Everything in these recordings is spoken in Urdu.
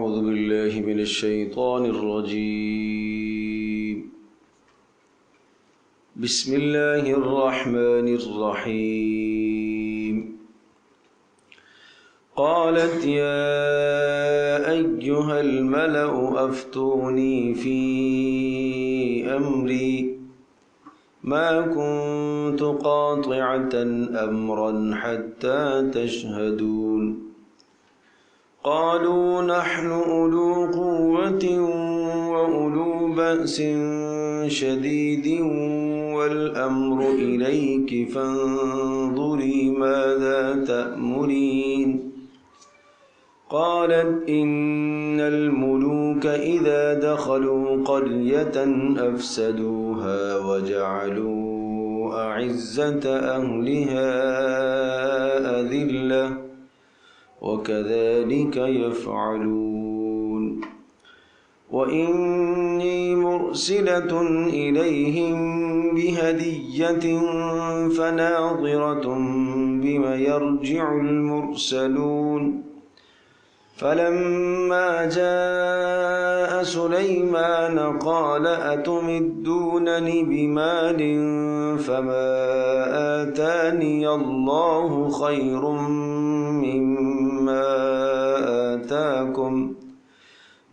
أعوذ بالله من الشيطان الرجيم بسم الله الرحمن الرحيم قالت يا أيها الملأ أفتوني في أمري ما كنت قاطعة أمرا حتى تشهدون قالوا نحن أولو قوة وأولو بأس شديد والأمر إليك فانظري ماذا تأمرين قالت إن الملوك إذا دخلوا قرية أفسدوها وجعلوا أعزة أهلها أذلة وكذلك يفعلون وإني مرسلة إليهم بهدية فناظرة بما يرجع المرسلون فلما جاء سليمان قال أتمدونني بمال فما آتاني الله خير مما آتاكم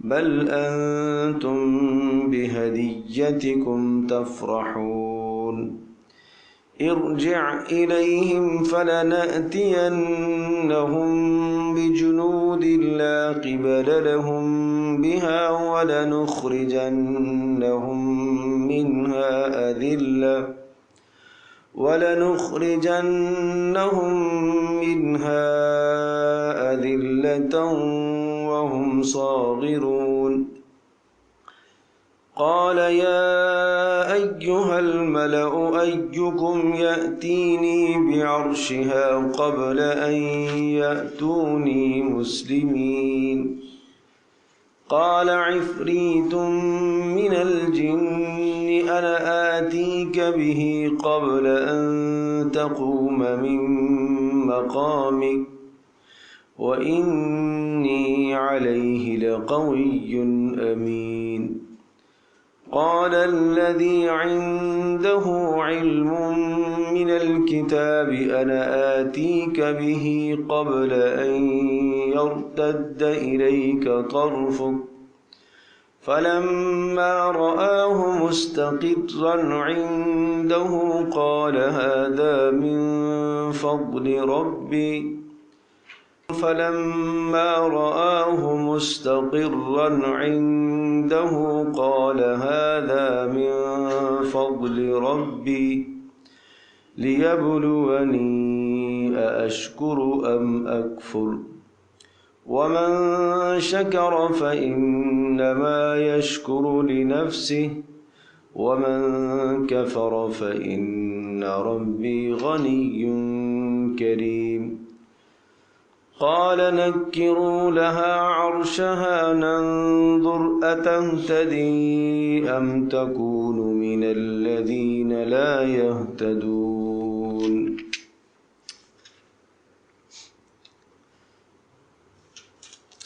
بل أنتم بهديتكم تفرحون ارجع إليهم فلنأتينهم بجنود لا قبل لهم بها ولنخرجنهم منها أذلة وهم صاغرون قال يا أيها الملأ أيكم يأتيني بعرشها قبل أن يأتوني مسلمين قال عفريت من الجن أنا آتيك به قبل أن تقوم من مقامك وإني عليه لقوي أمين قال الذي عنده علم من الكتاب أنا آتيك به قبل أن يرتد إليك طرفك فلما رآه مستقرا عنده قال هذا من فضل ربي فلما رآه مستقرا عنده قال هذا من فضل ربي ليبلوني أأشكر أم أكفر ومن شكر فإنما يشكر لنفسه ومن كفر فإن ربي غني كريم قال نكروا لها عرشها ننظر أتهتدي أم تكون من الذين لا يهتدون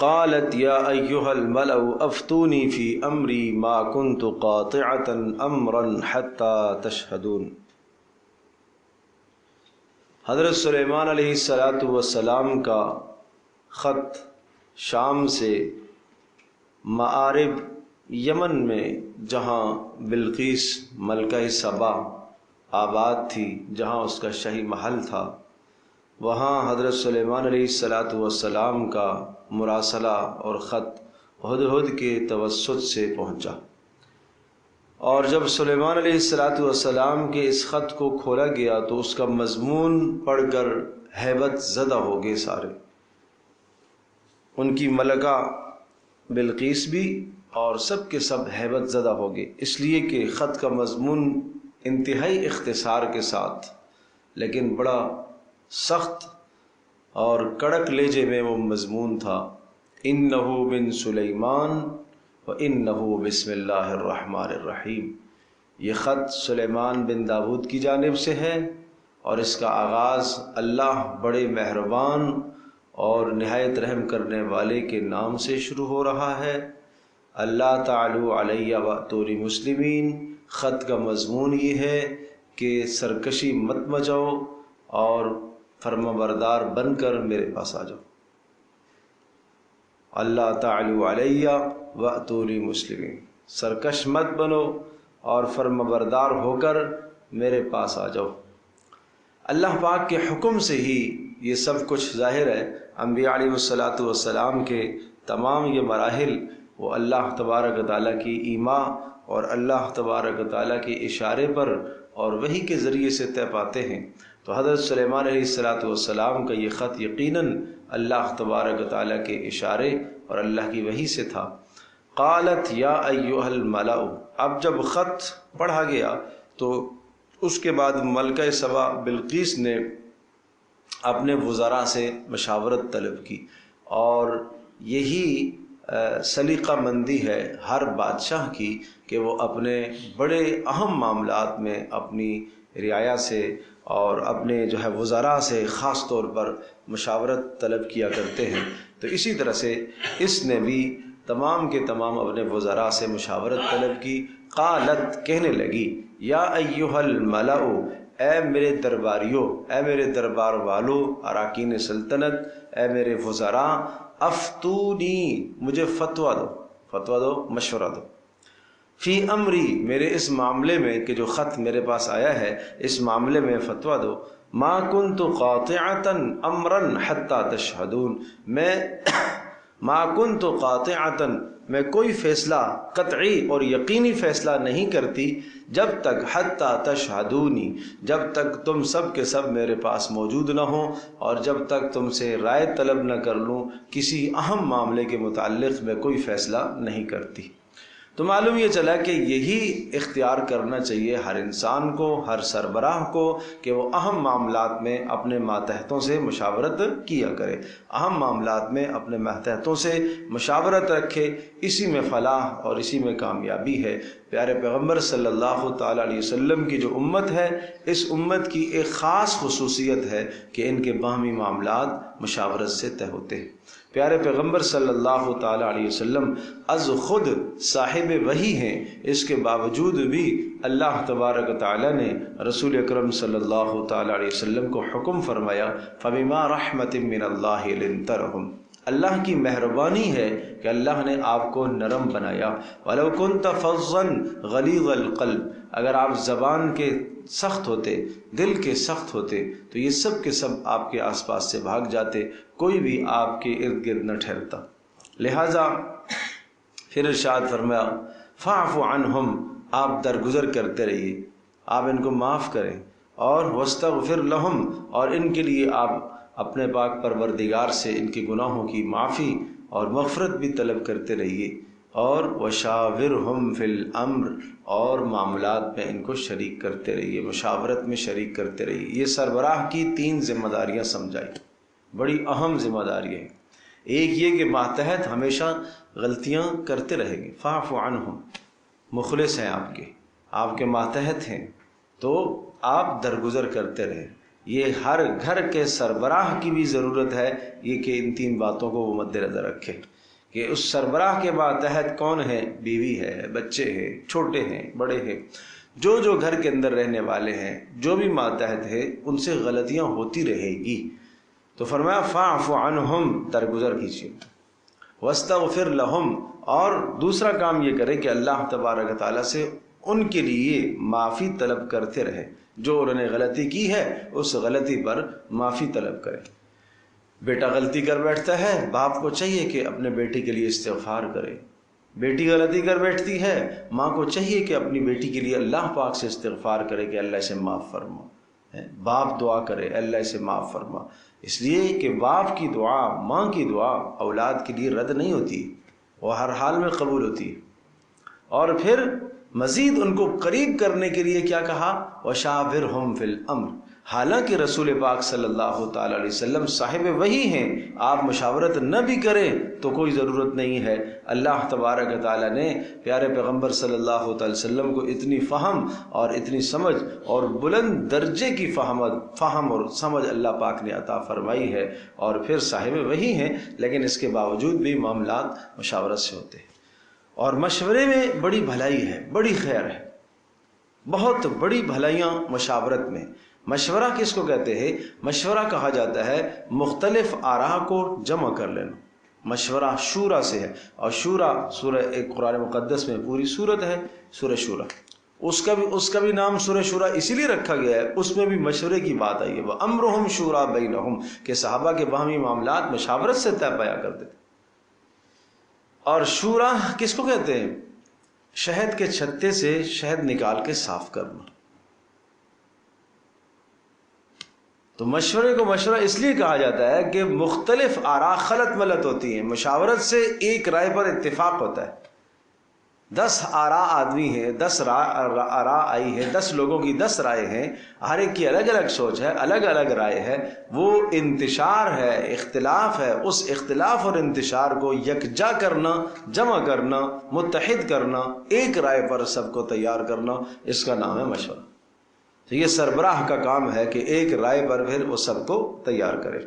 قالت يا أيها الملأ أفتوني في أمري ما كنت قاطعة أمرا حتى تشهدون حضرت سلیمان علیہ السلام کا خط شام سے معارب یمن میں جہاں بلقیس ملکہ سبا آباد تھی، جہاں اس کا شاہی محل تھا، وہاں حضرت سلیمان علیہ السلام کا مراسلہ اور خط ہدہد کے توسط سے پہنچا، اور جب سلیمان علیہ السلام کے اس خط کو کھولا گیا تو اس کا مضمون پڑھ کر ہیبت زدہ ہو گئے سارے، ان کی ملکہ بلقیس بھی اور سب کے سب ہیبت زدہ ہو گئے، اس لیے کہ خط کا مضمون انتہائی اختصار کے ساتھ لیکن بڑا سخت اور کڑک لہجے میں وہ مضمون تھا، انہو من سلیمان و انہو بسم اللہ الرحمن الرحیم، یہ خط سلیمان بن داود کی جانب سے ہے اور اس کا آغاز اللہ بڑے مہربان اور نہایت رحم کرنے والے کے نام سے شروع ہو رہا ہے۔ اللہ تعالی علیہ واتونی مسلمین، خط کا مضمون یہ ہے کہ سرکشی مت مچاؤ اور فرما بردار بن کر میرے پاس آ جاؤ۔ اللہ تعالی علیہ واتونی مسلمین، سرکش مت بنو اور فرما بردار ہو کر میرے پاس آ جاؤ۔ اللہ پاک کے حکم سے ہی یہ سب کچھ ظاہر ہے۔ انبیاء علیہ الصلاۃ والسلام کے تمام یہ مراحل وہ اللہ تبارک و تعالیٰ کی ایما اور اللہ تبارک و تعالیٰ کے اشارے پر اور وحی کے ذریعے سے طے پاتے ہیں۔ تو حضرت سلیمان علیہ الصلاۃ والسلام کا یہ خط یقیناً اللہ تبارک و تعالیٰ کے اشارے اور اللہ کی وحی سے تھا۔ قالت یا ایھا الملأ، اب جب خط پڑھا گیا تو اس کے بعد ملکہ سبا بلقیس نے اپنے وزراء سے مشاورت طلب کی، اور یہی سلیقہ مندی ہے ہر بادشاہ کی کہ وہ اپنے بڑے اہم معاملات میں اپنی رعایا سے اور اپنے وزراء سے خاص طور پر مشاورت طلب کیا کرتے ہیں۔ تو اسی طرح سے اس نے بھی تمام کے تمام اپنے وزراء سے مشاورت طلب کی۔ قالت، کہنے لگی، یا ایھا الملأ، اے میرے درباریوں، اے میرے دربار والوں، اراکین سلطنت، اے میرے وزراء، افتونی، مجھے فتویٰ دو، فتویٰ دو، مشورہ دو، فی امری، میرے اس معاملے میں کہ جو خط میرے پاس آیا ہے اس معاملے میں فتویٰ دو۔ ما کنت قاطعۃ امرا حتی تشہدون، میں ما کنت قاطعۃ، میں کوئی فیصلہ قطعی اور یقینی فیصلہ نہیں کرتی جب تک حتی تشہدونی، جب تک تم سب کے سب میرے پاس موجود نہ ہوں اور جب تک تم سے رائے طلب نہ کر لوں کسی اہم معاملے کے متعلق میں کوئی فیصلہ نہیں کرتی۔ تو معلوم یہ چلا کہ یہی اختیار کرنا چاہیے ہر انسان کو، ہر سربراہ کو، کہ وہ اہم معاملات میں اپنے ماتحتوں سے مشاورت کیا کرے، اہم معاملات میں اپنے ماتحتوں سے مشاورت رکھے، اسی میں فلاح اور اسی میں کامیابی ہے۔ پیارے پیغمبر صلی اللہ تعالیٰ علیہ وسلم کی جو امت ہے، اس امت کی ایک خاص خصوصیت ہے کہ ان کے باہمی معاملات مشاورت سے طے ہوتے ہیں۔ پیارے پیغمبر صلی اللہ تعالیٰ علیہ وسلم از خود صاحب وحی ہیں، اس کے باوجود بھی اللہ تبارک و تعالیٰ نے رسول اکرم صلی اللہ تعالیٰ علیہ وسلم کو حکم فرمایا، فَبِمَا رَحْمَةٍ مِّنَ اللَّهِ لِنتَ لَهُمْ، اللہ کی مہربانی ہے کہ اللہ نے آپ کو نرم بنایا۔ وَلَوْ كُنْتَ فَظًّا غَلِيظَ الْقَلْبِ، اگر آپ زبان کے سخت ہوتے، دل کے سخت ہوتے تو یہ سب کے سب آپ کے آس پاس سے بھاگ جاتے، کوئی بھی آپ کے ارد گرد نہ ٹھہرتا۔ لہٰذا پھر ارشاد فرمایا، فَاعْفُ عَنْهُمْ، آپ درگزر کرتے رہیے، آپ ان کو معاف کریں، اور وَاسْتَغْفِرْ لَهُمْ، اور ان کے لیے آپ اپنے پاک پروردگار سے ان کے گناہوں کی معافی اور مغفرت بھی طلب کرتے رہیے، اور وَشَاوِرْهُمْ فِي الْأَمْرِ، اور معاملات میں ان کو شریک کرتے رہیے، مشاورت میں شریک کرتے رہیے۔ یہ سربراہ کی 3 ذمہ داریاں سمجھائی، بڑی اہم ذمہ داریاں ہیں۔ ایک یہ کہ ماتحت ہمیشہ غلطیاں کرتے رہیں گے، فاعف عنہم، مخلص ہیں آپ کے ماتحت ہیں تو آپ درگزر کرتے رہیں۔ یہ ہر گھر کے سربراہ کی بھی ضرورت ہے یہ کہ ان 3 باتوں کو وہ مد نظر رکھے کہ اس سربراہ کے ماتحت کون ہے، بیوی ہے، بچے ہیں، چھوٹے ہیں، بڑے ہیں، جو گھر کے اندر رہنے والے ہیں، جو بھی ماتحت ہے، ان سے غلطیاں ہوتی رہے گی۔ تو فرمایا فاعف عنہم، درگزر کیجیے، واستغفر لہم، اور دوسرا کام یہ کرے کہ اللہ تبارک تعالیٰ سے ان کے لیے معافی طلب کرتے رہے، جو انہوں نے غلطی کی ہے اس غلطی پر معافی طلب کرے۔ بیٹا غلطی کر بیٹھتا ہے، باپ کو چاہیے کہ اپنے بیٹی کے لیے استغفار کرے۔ بیٹی غلطی کر بیٹھتی ہے، ماں کو چاہیے کہ اپنی بیٹی کے لیے اللہ پاک سے استغفار کرے کہ اللہ اسے معاف فرما۔ باپ دعا کرے اللہ اسے معاف فرما، اس لیے کہ باپ کی دعا، ماں کی دعا اولاد کے لیے رد نہیں ہوتی، وہ ہر حال میں قبول ہوتی ہے۔ اور پھر مزید ان کو قریب کرنے کے لیے کیا کہا، وَشَاوِرْهُمْ فِي الْأَمْرِ، حالانکہ رسول پاک صلی اللہ تعالی علیہ وسلم صاحب وحی ہیں، آپ مشاورت نہ بھی کریں تو کوئی ضرورت نہیں ہے۔ اللہ تبارک و تعالی نے پیارے پیغمبر صلی اللہ تعالی وسلم کو اتنی فہم اور اتنی سمجھ اور بلند درجے کی فہم اور سمجھ اللہ پاک نے عطا فرمائی ہے، اور پھر صاحب وحی ہیں، لیکن اس کے باوجود بھی معاملات مشاورت سے ہوتے ہیں۔ اور مشورے میں بڑی بھلائی ہے، بڑی خیر ہے، بہت بڑی بھلائیاں مشاورت میں۔ مشورہ کس کو کہتے ہیں؟ مشورہ کہا جاتا ہے مختلف آراء کو جمع کر لینا۔ مشورہ شورا سے ہے، اور شورا سورہ ایک قرآن مقدس میں پوری سورت ہے، سورہ شورا۔ اس کا بھی نام سورہ شورا اسی لیے رکھا گیا ہے، اس میں بھی مشورے کی بات آئی ہے، وَأَمْرُهُمْ شُورَى بَيْنَهُمْ، کہ صحابہ کے باہمی معاملات مشاورت سے طے پایا کرتے تھے۔ اور شورا کس کو کہتے ہیں؟ شہد کے چھتے سے شہد نکال کے صاف کرنا۔ تو مشورے کو مشورہ اس لیے کہا جاتا ہے کہ مختلف آراء خلط ملط ہوتی ہیں، مشاورت سے ایک رائے پر اتفاق ہوتا ہے۔ 10 آراء آدمی ہیں، 10 آراء آئی ہے، 10 لوگوں کی 10 رائے ہیں، ہر ایک کی الگ الگ سوچ ہے، الگ الگ رائے ہے، وہ انتشار ہے، اختلاف ہے، اس اختلاف اور انتشار کو یکجا کرنا، جمع کرنا، متحد کرنا، ایک رائے پر سب کو تیار کرنا، اس کا نام ہے مشورہ۔ تو یہ سربراہ کا کام ہے کہ ایک رائے پر پھر وہ سب کو تیار کرے۔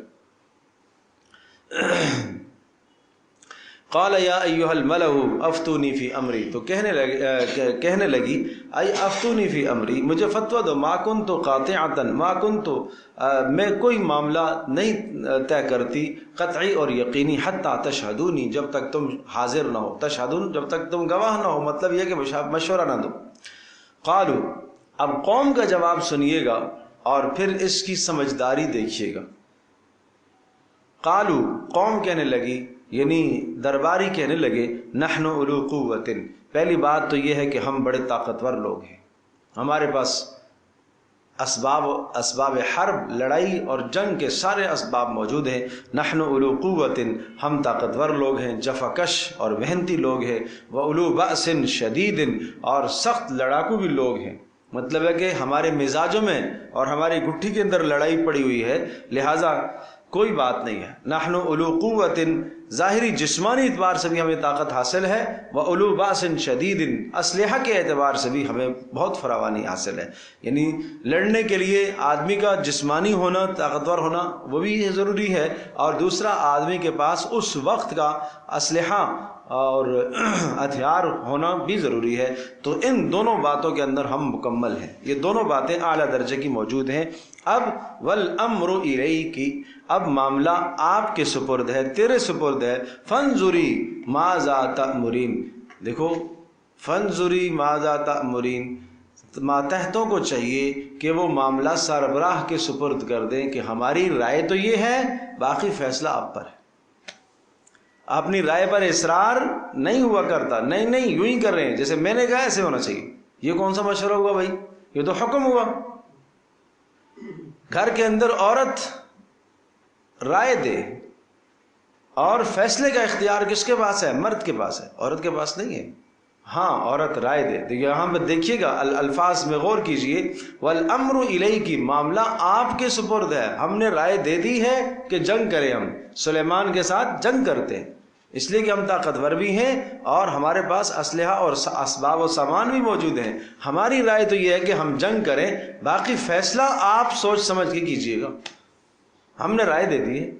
قال یا ایھا الملأ افتونی فی امری، تو کہنے لگی ای افتونی فی امری، مجھے فتویٰ دو، ما کنت قاطعۃ، ما کنت، میں کوئی معاملہ نہیں طے کرتی قطعی اور یقینی، حتی تشہدونی، جب تک تم حاضر نہ ہو، تشہدون جب تک تم گواہ نہ ہو، مطلب یہ کہ مشورہ نہ دو۔ قالوا، اب قوم کا جواب سنیے گا اور پھر اس کی سمجھداری دیکھیے گا۔ قالو، قوم کہنے لگی، یعنی درباری کہنے لگے، نحن اولو قوت، پہلی بات تو یہ ہے کہ ہم بڑے طاقتور لوگ ہیں، ہمارے پاس اسباب حرب، لڑائی اور جنگ کے سارے اسباب موجود ہیں۔ نحن اولو قوت، ہم طاقتور لوگ ہیں، جفاکش اور محنتی لوگ ہیں، واولو بأس شدید، اور سخت لڑاکو بھی لوگ ہیں۔ مطلب ہے کہ ہمارے مزاجوں میں اور ہماری گٹھی کے اندر لڑائی پڑی ہوئی ہے، لہٰذا کوئی بات نہیں ہے۔ نحن اولو قوت، ظاہری جسمانی اعتبار سے بھی ہمیں طاقت حاصل ہے، واولو باس شدید، اسلحہ کے اعتبار سے بھی ہمیں بہت فراوانی حاصل ہے۔ یعنی لڑنے کے لیے آدمی کا جسمانی ہونا، طاقتور ہونا وہ بھی ضروری ہے، اور دوسرا آدمی کے پاس اس وقت کا اسلحہ اور ہتھیار ہونا بھی ضروری ہے۔ تو ان دونوں باتوں کے اندر ہم مکمل ہیں، یہ دونوں باتیں اعلیٰ درجے کی موجود ہیں۔ اب والامر الیک، اب معاملہ آپ کے سپرد ہے، تیرے سپرد ہے۔ فانظری ماذا تأمرین، دیکھو فانظری ماذا تأمرین، ماتحتوں کو چاہیے کہ وہ معاملہ سربراہ کے سپرد کر دیں کہ ہماری رائے تو یہ ہے، باقی فیصلہ آپ پر ہے۔ اپنی رائے پر اصرار نہیں ہوا کرتا، نہیں یوں ہی کر رہے ہیں جیسے میں نے کہا ایسے ہونا چاہیے، یہ کون سا مشورہ ہوا بھائی، یہ تو حکم ہوا۔ گھر کے اندر عورت رائے دے اور فیصلے کا اختیار کس کے پاس ہے؟ مرد کے پاس ہے، عورت کے پاس نہیں ہے۔ ہاں عورت رائے دے، یہاں پہ دیکھیے گا الفاظ میں غور کیجئے، والامر الیک، معاملہ آپ کے سپرد ہے، ہم نے رائے دے دی ہے کہ جنگ کریں، ہم سلیمان کے ساتھ جنگ کرتے ہیں، اس لیے کہ ہم طاقتور بھی ہیں اور ہمارے پاس اسلحہ اور اسباب و سامان بھی موجود ہیں۔ ہماری رائے تو یہ ہے کہ ہم جنگ کریں، باقی فیصلہ آپ سوچ سمجھ کے کیجئے گا، ہم نے رائے دے دی ہے۔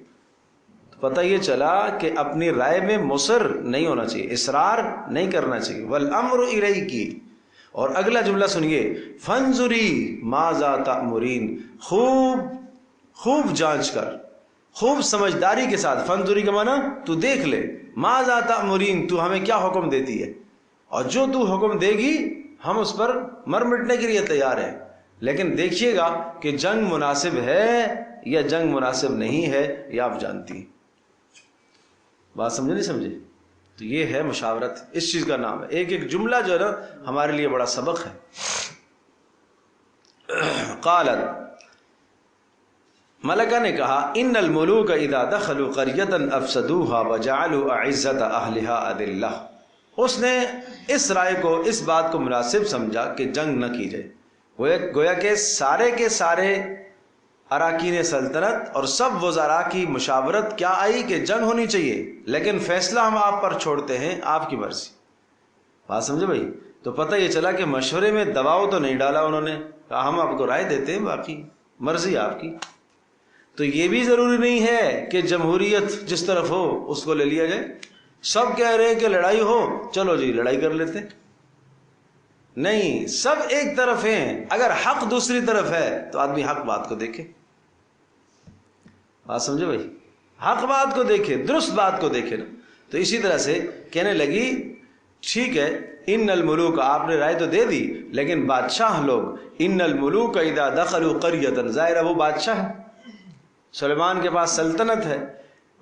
پتہ یہ چلا کہ اپنی رائے میں مصر نہیں ہونا چاہیے، اصرار نہیں کرنا چاہیے۔ والامر الیک، اور اگلا جملہ سنیے، فانظری ماذا تأمرین، خوب جانچ کر، خوب سمجھداری کے ساتھ، فانظری کا معنی تو دیکھ لے، ماذا تأمرین، تو ہمیں کیا حکم دیتی ہے، اور جو تو حکم دے گی ہم اس پر مر مٹنے کے لیے تیار ہیں، لیکن دیکھیے گا کہ جنگ مناسب ہے یا جنگ مناسب نہیں ہے، یہ آپ جانتی ہیں۔ بات سمجھے نہیں سمجھے؟ تو یہ ہے مشاورت، اس چیز کا نام ہے۔ ایک ایک جملہ جو ہے نا ہمارے لیے بڑا سبق ہے۔ قالت، ملکہ نے کہا، ان الملوک اذا دخلوا قریۃ افسدوها وجعلوا اعزۃ اہلها اذلہ، اس نے اس رائے کو، اس بات کو مناسب سمجھا کہ جنگ نہ کی جائے، گویا کہ سارے کے سارے اراکین سلطنت اور سب وزراء کی مشاورت کیا آئی کہ جنگ ہونی چاہیے، لیکن فیصلہ ہم آپ پر چھوڑتے ہیں، آپ کی مرضی۔ بات سمجھے بھائی؟ تو پتہ یہ چلا کہ مشورے میں دباؤ تو نہیں ڈالا انہوں نے، کہا ہم آپ کو رائے دیتے ہیں، باقی مرضی آپ کی۔ تو یہ بھی ضروری نہیں ہے کہ جمہوریت جس طرف ہو اس کو لے لیا جائے۔ سب کہہ رہے ہیں کہ لڑائی ہو، چلو جی لڑائی کر لیتے، نہیں، سب ایک طرف ہیں۔ اگر حق دوسری طرف ہے تو آدمی حق بات کو دیکھے۔ بات سمجھے بھائی؟ حق بات کو دیکھے، درست بات کو دیکھے نا۔ تو اسی طرح سے کہنے لگی ٹھیک ہے، ان الملوک، آپ نے رائے تو دے دی، لیکن بادشاہ لوگ، ان الملوک اذا دخلوا قریۃ، ظاہر ہے وہ بادشاہ ہے، سلیمان کے پاس سلطنت ہے۔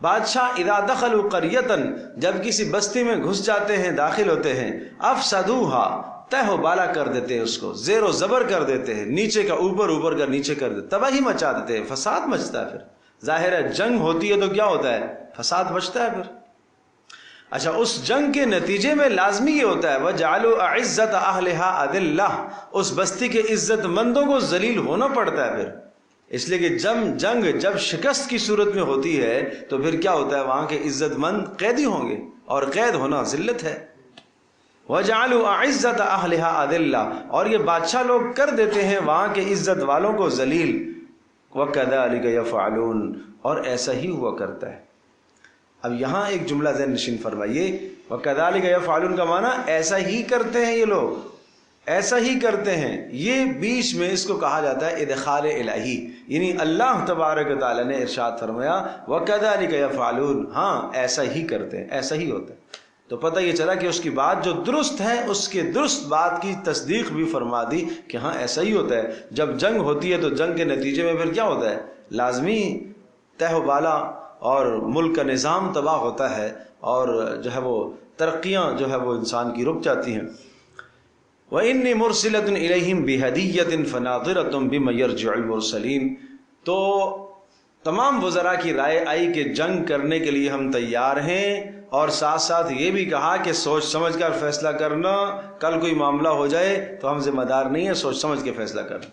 بادشاہ اذا دخلوا قریۃ، جب کسی بستی میں گھس جاتے ہیں، داخل ہوتے ہیں، افسدوها، تہ و بالا کر دیتے ہیں، اس کو زیر و زبر کر دیتے ہیں، نیچے کا اوپر، اوپر کا نیچے کر دیتے، تباہی مچا دیتے ہیں، فساد مچتا ہے۔ پھر ظاہر ہے جنگ ہوتی ہے تو کیا ہوتا ہے؟ فساد مچتا ہے پھر۔ اچھا، اس جنگ کے نتیجے میں لازمی یہ ہوتا ہے وَجَعَلُوا أَعِزَّةَ أَهْلِهَا أَذِلَّةً، اس بستی کے عزت مندوں کو ذلیل ہونا پڑتا ہے پھر، اس لیے کہ جنگ جب شکست کی صورت میں ہوتی ہے تو پھر کیا ہوتا ہے؟ وہاں کے عزت مند قیدی ہوں گے، اور قید ہونا ذلت ہے۔ وَجَعَلُوا أَعِزَّةَ أَهْلِهَا أَذِلَّةً، اور یہ بادشاہ لوگ کر دیتے ہیں وہاں کے عزت والوں کو ذلیل۔ وَكَذَلِكَ يَفْعَلُونَ، اور ایسا ہی ہوا کرتا ہے۔ اب یہاں ایک جملہ ذہن نشین فرمائیے، وَكَذَلِكَ يَفْعَلُونَ کا معنی ایسا ہی کرتے ہیں، یہ لوگ ایسا ہی کرتے ہیں۔ یہ بیچ میں اس کو کہا جاتا ہے ادخال الہی، یعنی اللہ تبارک و تعالیٰ نے ارشاد فرمایا وَكَذَلِكَ يَفْعَلُونَ، ہاں ایسا ہی کرتے ہیں، ایسا ہی ہوتا ہے۔ تو پتہ یہ چلا کہ اس کی بات جو درست ہے، اس کے درست بات کی تصدیق بھی فرما دی کہ ہاں ایسا ہی ہوتا ہے۔ جب جنگ ہوتی ہے تو جنگ کے نتیجے میں پھر کیا ہوتا ہے؟ لازمی تہ و بالا اور ملک کا نظام تباہ ہوتا ہے، اور جو ہے وہ ترقیاں جو ہے وہ انسان کی رک جاتی ہیں۔ وَإِنِّي مُرْسِلَةٌ إِلَيْهِمْ بِهَدِيَّةٍ فَنَاظِرَةٌ بِمَ يَرْجِعُ الْمُرْسَلِينَ، تو تمام وزراء کی رائے آئی کہ جنگ کرنے کے لیے ہم تیار ہیں، اور ساتھ ساتھ یہ بھی کہا کہ سوچ سمجھ کر فیصلہ کرنا، کل کوئی معاملہ ہو جائے تو ہم ذمہ دار نہیں ہیں، سوچ سمجھ کے فیصلہ کرنا۔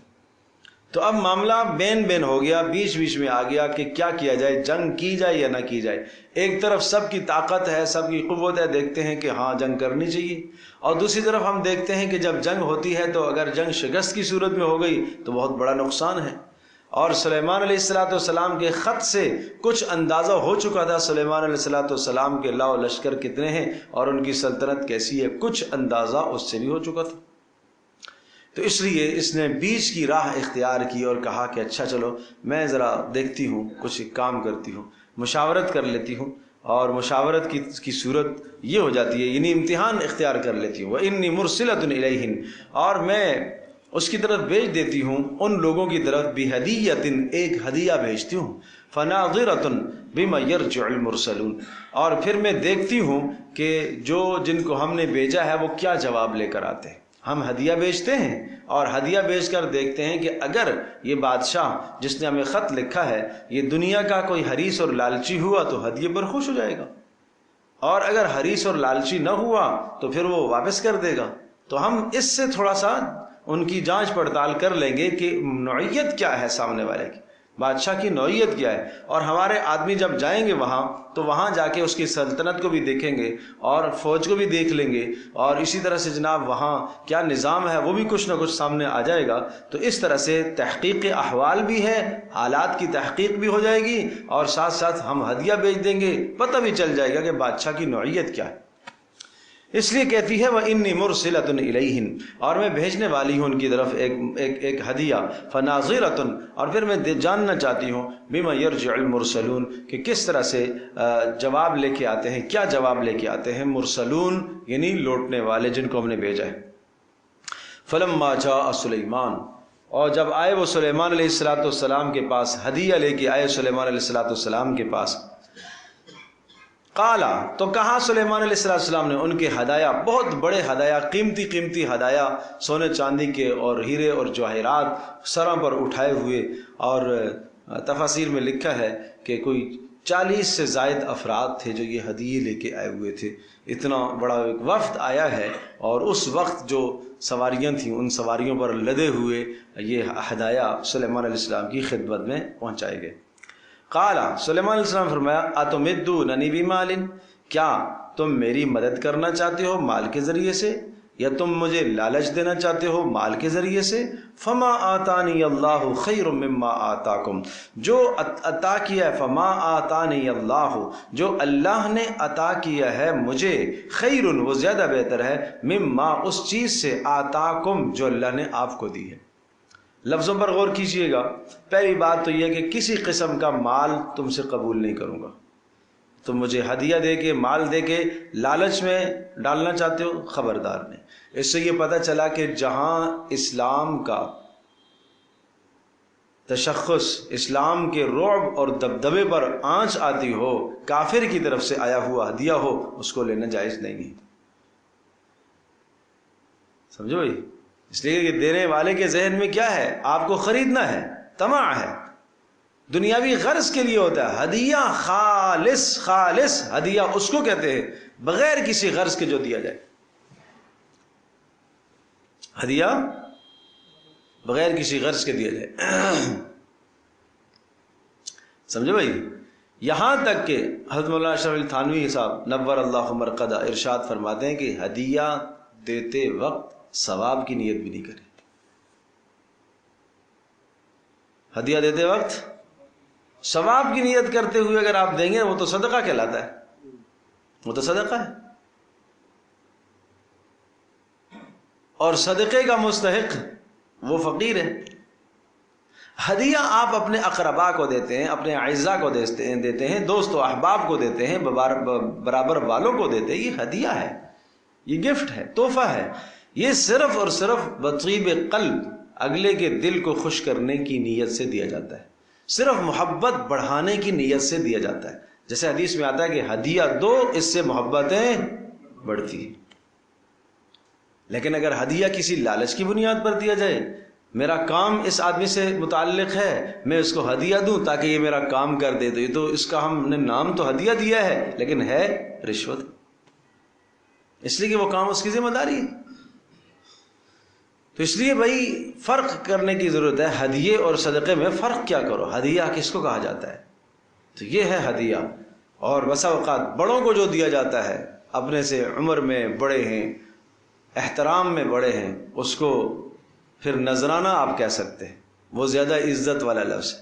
تو اب معاملہ بین ہو گیا، بیچ میں آ گیا کہ کیا کیا جائے، جنگ کی جائے یا نہ کی جائے۔ ایک طرف سب کی طاقت ہے، سب کی قوت ہے، دیکھتے ہیں کہ ہاں جنگ کرنی چاہیے، اور دوسری طرف ہم دیکھتے ہیں کہ جب جنگ ہوتی ہے تو اگر جنگ شکست کی صورت میں ہو گئی تو بہت بڑا نقصان ہے۔ اور سلیمان علیہ السلام کے خط سے کچھ اندازہ ہو چکا تھا سلیمان علیہ السلام کے لاؤ لشکر کتنے ہیں اور ان کی سلطنت کیسی ہے، کچھ اندازہ اس سے بھی ہو چکا تھا۔ تو اس لیے اس نے بیچ کی راہ اختیار کی اور کہا کہ اچھا چلو میں ذرا دیکھتی ہوں، کچھ کام کرتی ہوں، مشاورت کر لیتی ہوں، اور مشاورت کی صورت یہ ہو جاتی ہے، یعنی امتحان اختیار کر لیتی ہوں۔ وَإِنِّي مُرْسِلَةٌ إِلَيْهِمْ، اور میں اس کی طرف بھیج دیتی ہوں، ان لوگوں کی طرف بِهَدِيَّةٍ، ایک ہدیہ بھیجتی ہوں، فَنَاظِرَةٌ بِمَا يَرْجِعُ الْمُرْسَلُونَ، اور پھر میں دیکھتی ہوں کہ جن کو ہم نے بھیجا ہے وہ کیا جواب لے کر آتے ہیں۔ ہم ہدیہ بیچتے ہیں اور ہدیہ بیچ کر دیکھتے ہیں کہ اگر یہ بادشاہ جس نے ہمیں خط لکھا ہے یہ دنیا کا کوئی حریص اور لالچی ہوا تو ہدیے پر خوش ہو جائے گا، اور اگر حریص اور لالچی نہ ہوا تو پھر وہ واپس کر دے گا۔ تو ہم اس سے تھوڑا سا ان کی جانچ پڑتال کر لیں گے کہ نوعیت کیا ہے سامنے والے کی، بادشاہ کی نوعیت کیا ہے، اور ہمارے آدمی جب جائیں گے وہاں تو وہاں جا کے اس کی سلطنت کو بھی دیکھیں گے اور فوج کو بھی دیکھ لیں گے، اور اسی طرح سے جناب وہاں کیا نظام ہے وہ بھی کچھ نہ کچھ سامنے آ جائے گا۔ تو اس طرح سے تحقیق احوال بھی ہے، حالات کی تحقیق بھی ہو جائے گی، اور ساتھ ساتھ ہم ہدیہ بیچ دیں گے، پتہ بھی چل جائے گا کہ بادشاہ کی نوعیت کیا ہے۔ اس لیے کہتی ہے وَإِنِّي مُرْسِلَةٌ إِلَيْهِمْ، اور میں بھیجنے والی ہوں ان کی طرف ایک ہدیہ، فَنَاظِرَةٌ، اور پھر میں جاننا چاہتی ہوں بِمَا يَرْجِعُ الْمُرْسَلُونَ، کہ کس طرح سے جواب لے کے آتے ہیں، کیا جواب لے کے آتے ہیں مرسلون، یعنی لوٹنے والے جن کو ہم نے بھیجا ہے۔ فَلَمَّا جَاءَ سُلَيْمَانُ، اور جب آئے وہ سلیمان علیہ السلام کے پاس، ہدیہ لے کے آئے سلیمان علیہ السلام کے پاس، قالا، تو کہا سلیمان علیہ السلام نے ان کے ہدایا، بہت بڑے ہدایا، قیمتی ہدایا، سونے چاندی کے اور ہیرے اور جواہرات سروں پر اٹھائے ہوئے، اور تفاسیر میں لکھا ہے کہ کوئی 40 سے زائد افراد تھے جو یہ ہدیے لے کے آئے ہوئے تھے. اتنا بڑا ایک وفد آیا ہے اور اس وقت جو سواریاں تھیں ان سواریوں پر لدے ہوئے یہ ہدایا سلیمان علیہ السلام کی خدمت میں پہنچائے گئے. قال سلیمان علیہ السلام فرمایا اتمدوننی بمال، کیا تم میری مدد کرنا چاہتے ہو مال کے ذریعے سے، یا تم مجھے لالچ دینا چاہتے ہو مال کے ذریعے سے؟ فما آتانی اللہ خیر مما آتاکم، جو عطا کیا ہے، فما آتانی اللہ، جو اللہ نے عطا کیا ہے مجھے، خیر وہ زیادہ بہتر ہے، مما اس چیز سے، آتاکم جو اللہ نے آپ کو دی ہے. لفظوں پر غور کیجئے گا. پہلی بات تو یہ کہ کسی قسم کا مال تم سے قبول نہیں کروں گا. تم مجھے ہدیہ دے کے، مال دے کے لالچ میں ڈالنا چاہتے ہو، خبردار نہیں. اس سے یہ پتہ چلا کہ جہاں اسلام کا تشخص، اسلام کے رعب اور دبدبے پر آنچ آتی ہو، کافر کی طرف سے آیا ہوا ہدیہ ہو، اس کو لینا جائز نہیں ہے. سمجھو بھائی؟ اس لیے کہ دینے والے کے ذہن میں کیا ہے؟ آپ کو خریدنا ہے، طمع ہے، دنیاوی غرض کے لیے ہوتا ہے. ہدیہ خالص ہدیہ اس کو کہتے ہیں بغیر کسی غرض کے جو دیا جائے. ہدیہ بغیر کسی غرض کے دیا جائے. سمجھے بھائی؟ یہاں تک کہ حضرت مولانا اشرف علی تھانوی صاحب نور اللہ مرقدہ ارشاد فرماتے ہیں کہ ہدیہ دیتے وقت ثواب کی نیت بھی نہیں کرے. ہدیہ دیتے وقت ثواب کی نیت کرتے ہوئے اگر آپ دیں گے وہ تو صدقہ کہلاتا ہے، وہ تو صدقہ ہے. اور صدقے کا مستحق وہ فقیر ہے. ہدیہ آپ اپنے اقربا کو دیتے ہیں، اپنے اعزاء کو دیتے ہیں، دوست و احباب کو دیتے ہیں، برابر والوں کو دیتے ہیں. یہ ہدیہ ہے، یہ گفٹ ہے، تحفہ ہے. یہ صرف اور صرف بطیب قلب، اگلے کے دل کو خوش کرنے کی نیت سے دیا جاتا ہے، صرف محبت بڑھانے کی نیت سے دیا جاتا ہے. جیسے حدیث میں آتا ہے کہ ہدیہ دو، اس سے محبتیں بڑھتی ہیں. لیکن اگر ہدیہ کسی لالچ کی بنیاد پر دیا جائے، میرا کام اس آدمی سے متعلق ہے، میں اس کو ہدیہ دوں تاکہ یہ میرا کام کر دے، تو یہ تو اس کا ہم نے نام تو ہدیہ دیا ہے لیکن ہے رشوت، اس لیے کہ وہ کام اس کی ذمہ داری ہے. تو اس لیے بھائی فرق کرنے کی ضرورت ہے. ہدیے اور صدقے میں فرق کیا کرو. ہدیہ کس کو کہا جاتا ہے؟ تو یہ ہے ہدیہ. اور بسا اوقات بڑوں کو جو دیا جاتا ہے، اپنے سے عمر میں بڑے ہیں، احترام میں بڑے ہیں، اس کو پھر نذرانہ آپ کہہ سکتے ہیں، وہ زیادہ عزت والا لفظ ہے.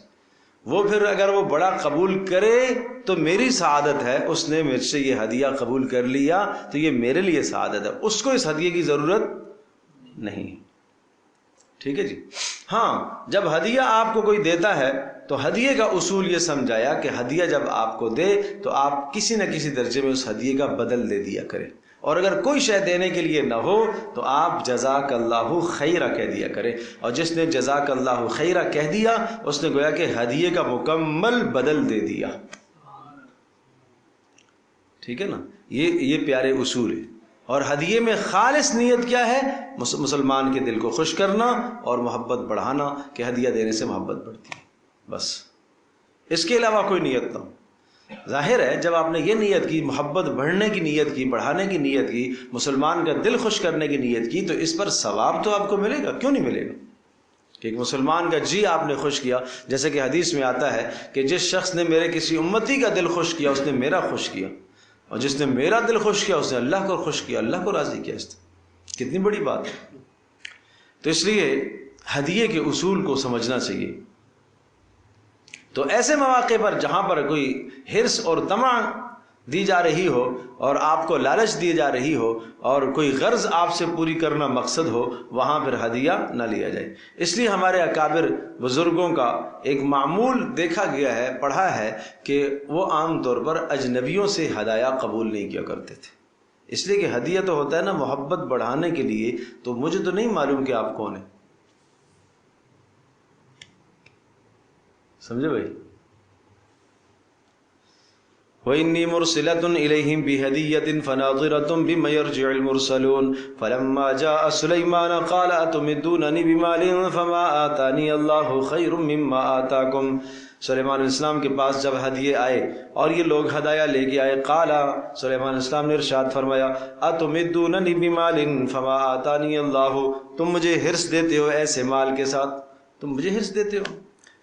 وہ پھر اگر وہ بڑا قبول کرے تو میری سعادت ہے، اس نے مجھ سے یہ ہدیہ قبول کر لیا تو یہ میرے لیے سعادت ہے، اس کو اس ہدیے کی ضرورت نہیں. ٹھیک ہے جی. ہاں جب ہدیہ آپ کو کوئی دیتا ہے تو ہدیے کا اصول یہ سمجھایا کہ ہدیہ جب آپ کو دے تو آپ کسی نہ کسی درجے میں اس ہدیے کا بدل دے دیا کریں، اور اگر کوئی شے دینے کے لیے نہ ہو تو آپ جزاک اللہ خیرہ کہہ دیا کریں. اور جس نے جزاک اللہ خیرہ کہہ دیا اس نے گویا کہ ہدیے کا مکمل بدل دے دیا. ٹھیک ہے نا؟ یہ پیارے اصول ہے. اور ہدیے میں خالص نیت کیا ہے؟ مسلمان کے دل کو خوش کرنا اور محبت بڑھانا، کہ ہدیہ دینے سے محبت بڑھتی ہے، بس اس کے علاوہ کوئی نیت نہ ہو. ظاہر ہے جب آپ نے یہ نیت کی، محبت بڑھنے کی نیت کی، بڑھانے کی نیت کی، مسلمان کا دل خوش کرنے کی نیت کی، تو اس پر ثواب تو آپ کو ملے گا. کیوں نہیں ملے گا؟ کہ ایک مسلمان کا جی آپ نے خوش کیا، جیسے کہ حدیث میں آتا ہے کہ جس شخص نے میرے کسی امتی کا دل خوش کیا اس نے میرا خوش کیا، اور جس نے میرا دل خوش کیا اس نے اللہ کو خوش کیا، اللہ کو راضی کیا. اس کتنی بڑی بات ہے. تو اس لیے ہدیے کے اصول کو سمجھنا چاہیے. تو ایسے مواقع پر جہاں پر کوئی حرص اور طمع دی جا رہی ہو اور آپ کو لالچ دی جا رہی ہو اور کوئی غرض آپ سے پوری کرنا مقصد ہو، وہاں پھر ہدیہ نہ لیا جائے. اس لیے ہمارے اکابر بزرگوں کا ایک معمول دیکھا گیا ہے، پڑھا ہے، کہ وہ عام طور پر اجنبیوں سے ہدایہ قبول نہیں کیا کرتے تھے. اس لیے کہ ہدیہ تو ہوتا ہے نا محبت بڑھانے کے لیے. تو مجھے تو نہیں معلوم کہ آپ کون ہیں. سمجھے بھائی؟ وإني مرسلة إليهم بهدية فناظرة بما يرجع المرسلون فلما جاء سليمان قال أتمدونني بمال فما آتاني الله خير مما آتاكم. سلیمان علیہ السلام کے پاس جب ہدیے آئے اور یہ لوگ ہدایہ لے کے آئے، قالا سلیمان علیہ السلام نے ارشاد فرمایا اتمدوننی بمال فما آتانی اللہ، تم مجھے حرص دیتے ہو ایسے مال کے ساتھ، تم مجھے حرص دیتے ہو.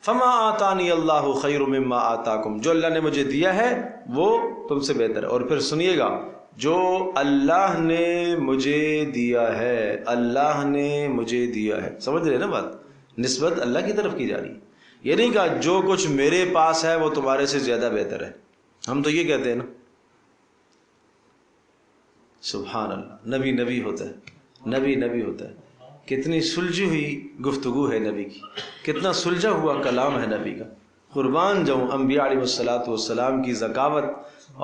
فما آتانی اللہ خیر مما آتاکم، جو اللہ نے مجھے دیا ہے وہ تم سے بہتر ہے. اور پھر سنیے گا، جو اللہ نے مجھے دیا ہے، اللہ نے مجھے دیا ہے، سمجھ رہے نا بات؟ نسبت اللہ کی طرف کی جا رہی ہے. یہ نہیں کہا جو کچھ میرے پاس ہے وہ تمہارے سے زیادہ بہتر ہے. ہم تو یہ کہتے ہیں نا. سبحان اللہ، نبی نبی ہوتا ہے، نبی نبی ہوتا ہے. کتنی سلجھی ہوئی گفتگو ہے نبی کی، کتنا سلجھا ہوا کلام ہے نبی کا. قربان جاؤں انبیاء علیہ الصلوۃ والسلام کی ذکاوت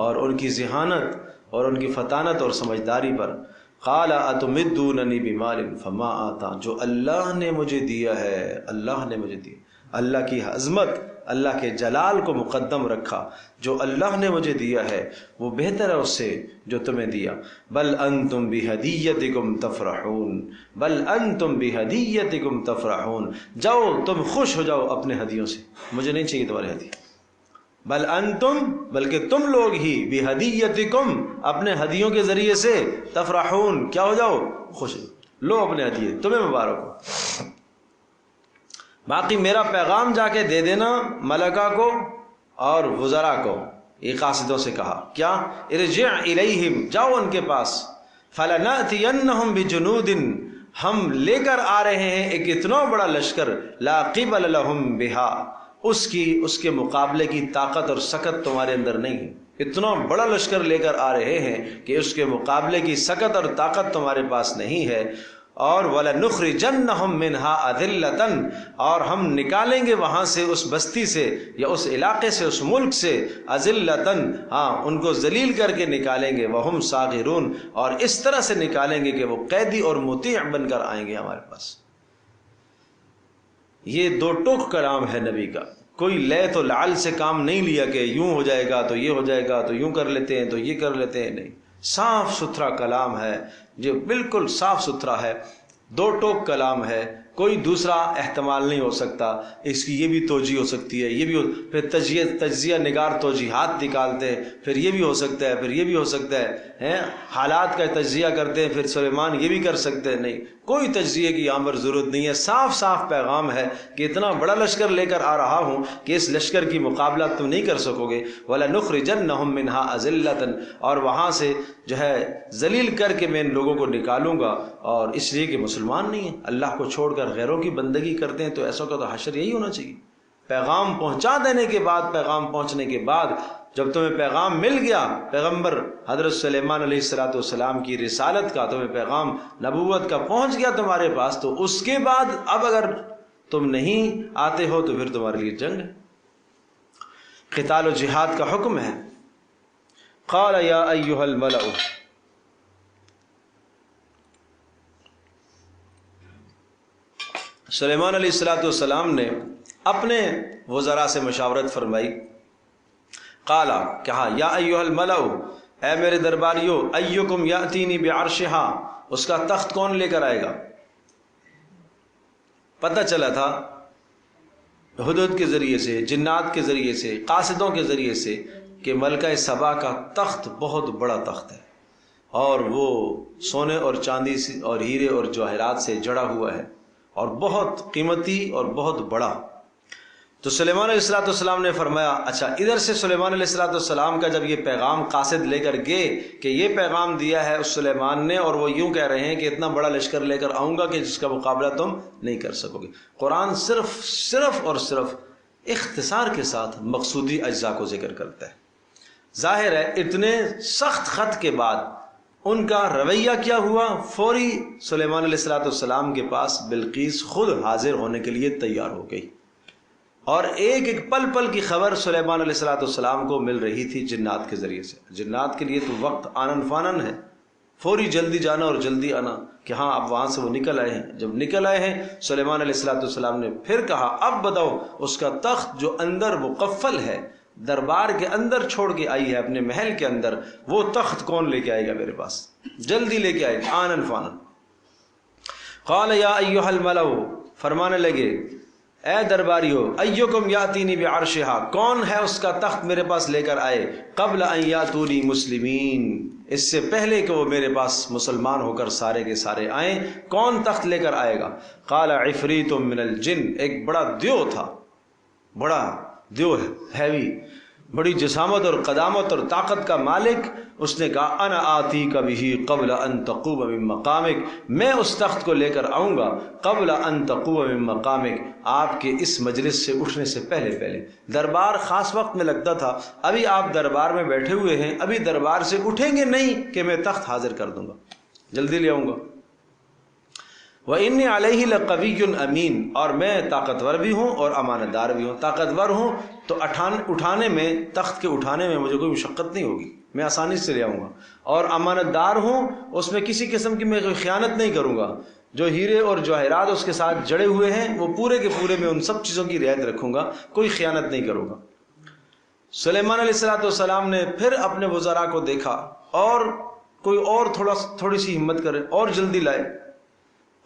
اور ان کی ذہانت اور ان کی فطانت اور سمجھداری پر. قال اتمدوننی بمال فما آتا، جو اللہ نے مجھے دیا ہے، اللہ نے مجھے دیا. اللہ کی عظمت، اللہ کے جلال کو مقدم رکھا. جو اللہ نے مجھے دیا ہے وہ بہتر ہے اس سے جو تمہیں دیا. بل انتم بہدیتکم تفرحون، بل انتم بہدیتکم تفرحون، جاؤ تم خوش ہو جاؤ اپنے ہدیوں سے، مجھے نہیں چاہیے تمہاری ہدیہ. بل انتم، بلکہ تم لوگ ہی، بہدیتکم، اپنے ہدیوں کے ذریعے سے، تفرحون، کیا ہو جاؤ؟ خوش. لو اپنے ہدیے، تمہیں مبارک ہو. باقی میرا پیغام جا کے دے دینا ملکہ کو اور وزراء کو. یہ قاصدوں سے کہا کیا؟ ارجع الیہم، جاؤ ان کے پاس. فلنأتینہم بجنود، ہم لے کر آ رہے ہیں ایک اتنا بڑا لشکر، لا قبل لہم بہا، اس کے مقابلے کی طاقت اور سکت تمہارے اندر نہیں ہے. اتنا بڑا لشکر لے کر آ رہے ہیں کہ اس کے مقابلے کی سکت اور طاقت تمہارے پاس نہیں ہے. اور وَلَنُخْرِجَنَّهُمْ مِنْهَا أَذِلَّةً، اور ہم نکالیں گے وہاں سے، اس بستی سے یا اس علاقے سے، اس ملک سے، أَذِلَّةً، ہاں ان کو ذلیل کر کے نکالیں گے. وَهُمْ صَاغِرُونَ، اور اس طرح سے نکالیں گے کہ وہ قیدی اور مطیع بن کر آئیں گے ہمارے پاس. یہ دو ٹوک کلام ہے نبی کا. کوئی لیت و لعل سے کام نہیں لیا کہ یوں ہو جائے گا تو یہ ہو جائے گا، تو یوں کر لیتے ہیں تو یہ کر لیتے ہیں. نہیں، صاف ستھرا کلام ہے جو بالکل صاف ستھرا ہے. دو ٹوک کلام ہے، کوئی دوسرا احتمال نہیں ہو سکتا. اس کی یہ بھی توجیہ ہو سکتی ہے، یہ بھی پھر تجزیہ نگار توجیحات نکالتے ہیں، پھر یہ بھی ہو سکتا ہے، پھر یہ بھی ہو سکتا ہے. حالات کا تجزیہ کرتے ہیں، پھر سلیمان یہ بھی کر سکتے ہیں. نہیں، کوئی تجزیے کی یہاں پر ضرورت نہیں ہے. صاف صاف پیغام ہے کہ اتنا بڑا لشکر لے کر آ رہا ہوں کہ اس لشکر کی مقابلہ تم نہیں کر سکو گے. وَلَنُخْرِجَنَّهُمْ مِنْهَا أَذِلَّةً، اور وہاں سے جو ہے ذلیل کر کے میں ان لوگوں کو نکالوں گا. اور اس لیے کہ مسلمان نہیں ہیں، اللہ کو چھوڑ کر غیروں کی بندگی کرتے ہیں، تو ایسا کا تو حشر یہی ہونا چاہیے. پیغام پہنچا دینے کے بعد، پیغام پہنچنے کے بعد، جب تمہیں پیغام مل گیا پیغمبر حضرت سلیمان علیہ السلام کی رسالت کا، تمہیں پیغام نبوت کا پہنچ گیا تمہارے پاس، تو اس کے بعد اب اگر تم نہیں آتے ہو تو پھر تمہارے لیے جنگ ہے. قتال و جہاد کا حکم ہے. قال یا ایھا الملأ، سلیمان علیہ السلام نے اپنے وزراء سے مشاورت فرمائی. قالا، کہا، یا ایھا الملأ، اے میرے درباریوں، ایکم یاتینی بعرشہا، اس کا تخت کون لے کر آئے گا؟ پتہ چلا تھا ہدہد کے ذریعے سے، جنات کے ذریعے سے، قاصدوں کے ذریعے سے کہ ملکہ سبا کا تخت بہت بڑا تخت ہے اور وہ سونے اور چاندی سے اور ہیرے اور جواہرات سے جڑا ہوا ہے اور بہت قیمتی اور بہت بڑا. تو سلیمان علیہ السلام نے فرمایا اچھا. ادھر سے سلیمان علیہ السلام کا جب یہ پیغام قاصد لے کر گئے کہ یہ پیغام دیا ہے اس سلیمان نے، اور وہ یوں کہہ رہے ہیں کہ اتنا بڑا لشکر لے کر آؤں گا کہ جس کا مقابلہ تم نہیں کر سکو گے. قرآن صرف اور صرف اختصار کے ساتھ مقصودی اجزاء کو ذکر کرتا ہے. ظاہر ہے اتنے سخت خط کے بعد ان کا رویہ کیا ہوا؟ فوری سلیمان علیہ السلام کے پاس بلقیس خود حاضر ہونے کے لیے تیار ہو گئی، اور ایک ایک پل پل کی خبر سلیمان علیہ السلام کو مل رہی تھی جنات کے ذریعے سے. جنات کے لیے تو وقت آنن فانن ہے، فوری جلدی جانا اور جلدی آنا کہ ہاں اب وہاں سے وہ نکل آئے ہیں. جب نکل آئے ہیں سلیمان علیہ السلام نے پھر کہا اب بتاؤ اس کا تخت جو اندر مقفل ہے، دربار کے اندر چھوڑ کے آئی ہے اپنے محل کے اندر، وہ تخت کون لے کے آئے گا میرے پاس؟ جلدی لے کے آئے گا آنن فانن۔ قال یا ایھا الملأ، فرمانے لگے اے درباریو، ایکم یاتینی بعرشھا، کون ہے اس کا تخت میرے پاس لے کر آئے، قبل ان یاتونی مسلمین، اس سے پہلے کہ وہ میرے پاس مسلمان ہو کر سارے کے سارے آئیں، کون تخت لے کر آئے گا؟ قال عفریت من الجن، ایک بڑا دیو تھا، بڑا دیو ہیوی، بڑی جسامت اور قدامت اور طاقت کا مالک، اس نے کہا انا آتیک بہ قبل ان تقوم من مقامک، میں اس تخت کو لے کر آؤں گا قبل ان تقوم من مقامک، آپ کے اس مجلس سے اٹھنے سے پہلے پہلے۔ دربار خاص وقت میں لگتا تھا، ابھی آپ دربار میں بیٹھے ہوئے ہیں، ابھی دربار سے اٹھیں گے نہیں کہ میں تخت حاضر کر دوں گا، جلدی لے آؤں گا۔ وَإِنِّي عَلَيْهِ لَقَوِيٌّ أَمِينٌ، اور میں طاقتور بھی ہوں اور امانت دار بھی ہوں۔ طاقتور ہوں تو اٹھانے میں، تخت کے اٹھانے میں مجھے کوئی مشقت نہیں ہوگی، میں آسانی سے لے آؤں گا، اور امانت دار ہوں، اس میں کسی قسم کی میں کوئی خیانت نہیں کروں گا، جو ہیرے اور جواہرات اس کے ساتھ جڑے ہوئے ہیں وہ پورے کے پورے میں ان سب چیزوں کی رعایت رکھوں گا، کوئی خیانت نہیں کروں گا۔ سلیمان علیہ السلام نے پھر اپنے وزراء کو دیکھا، اور کوئی اور تھوڑی سی ہمت کرے اور جلدی لائے۔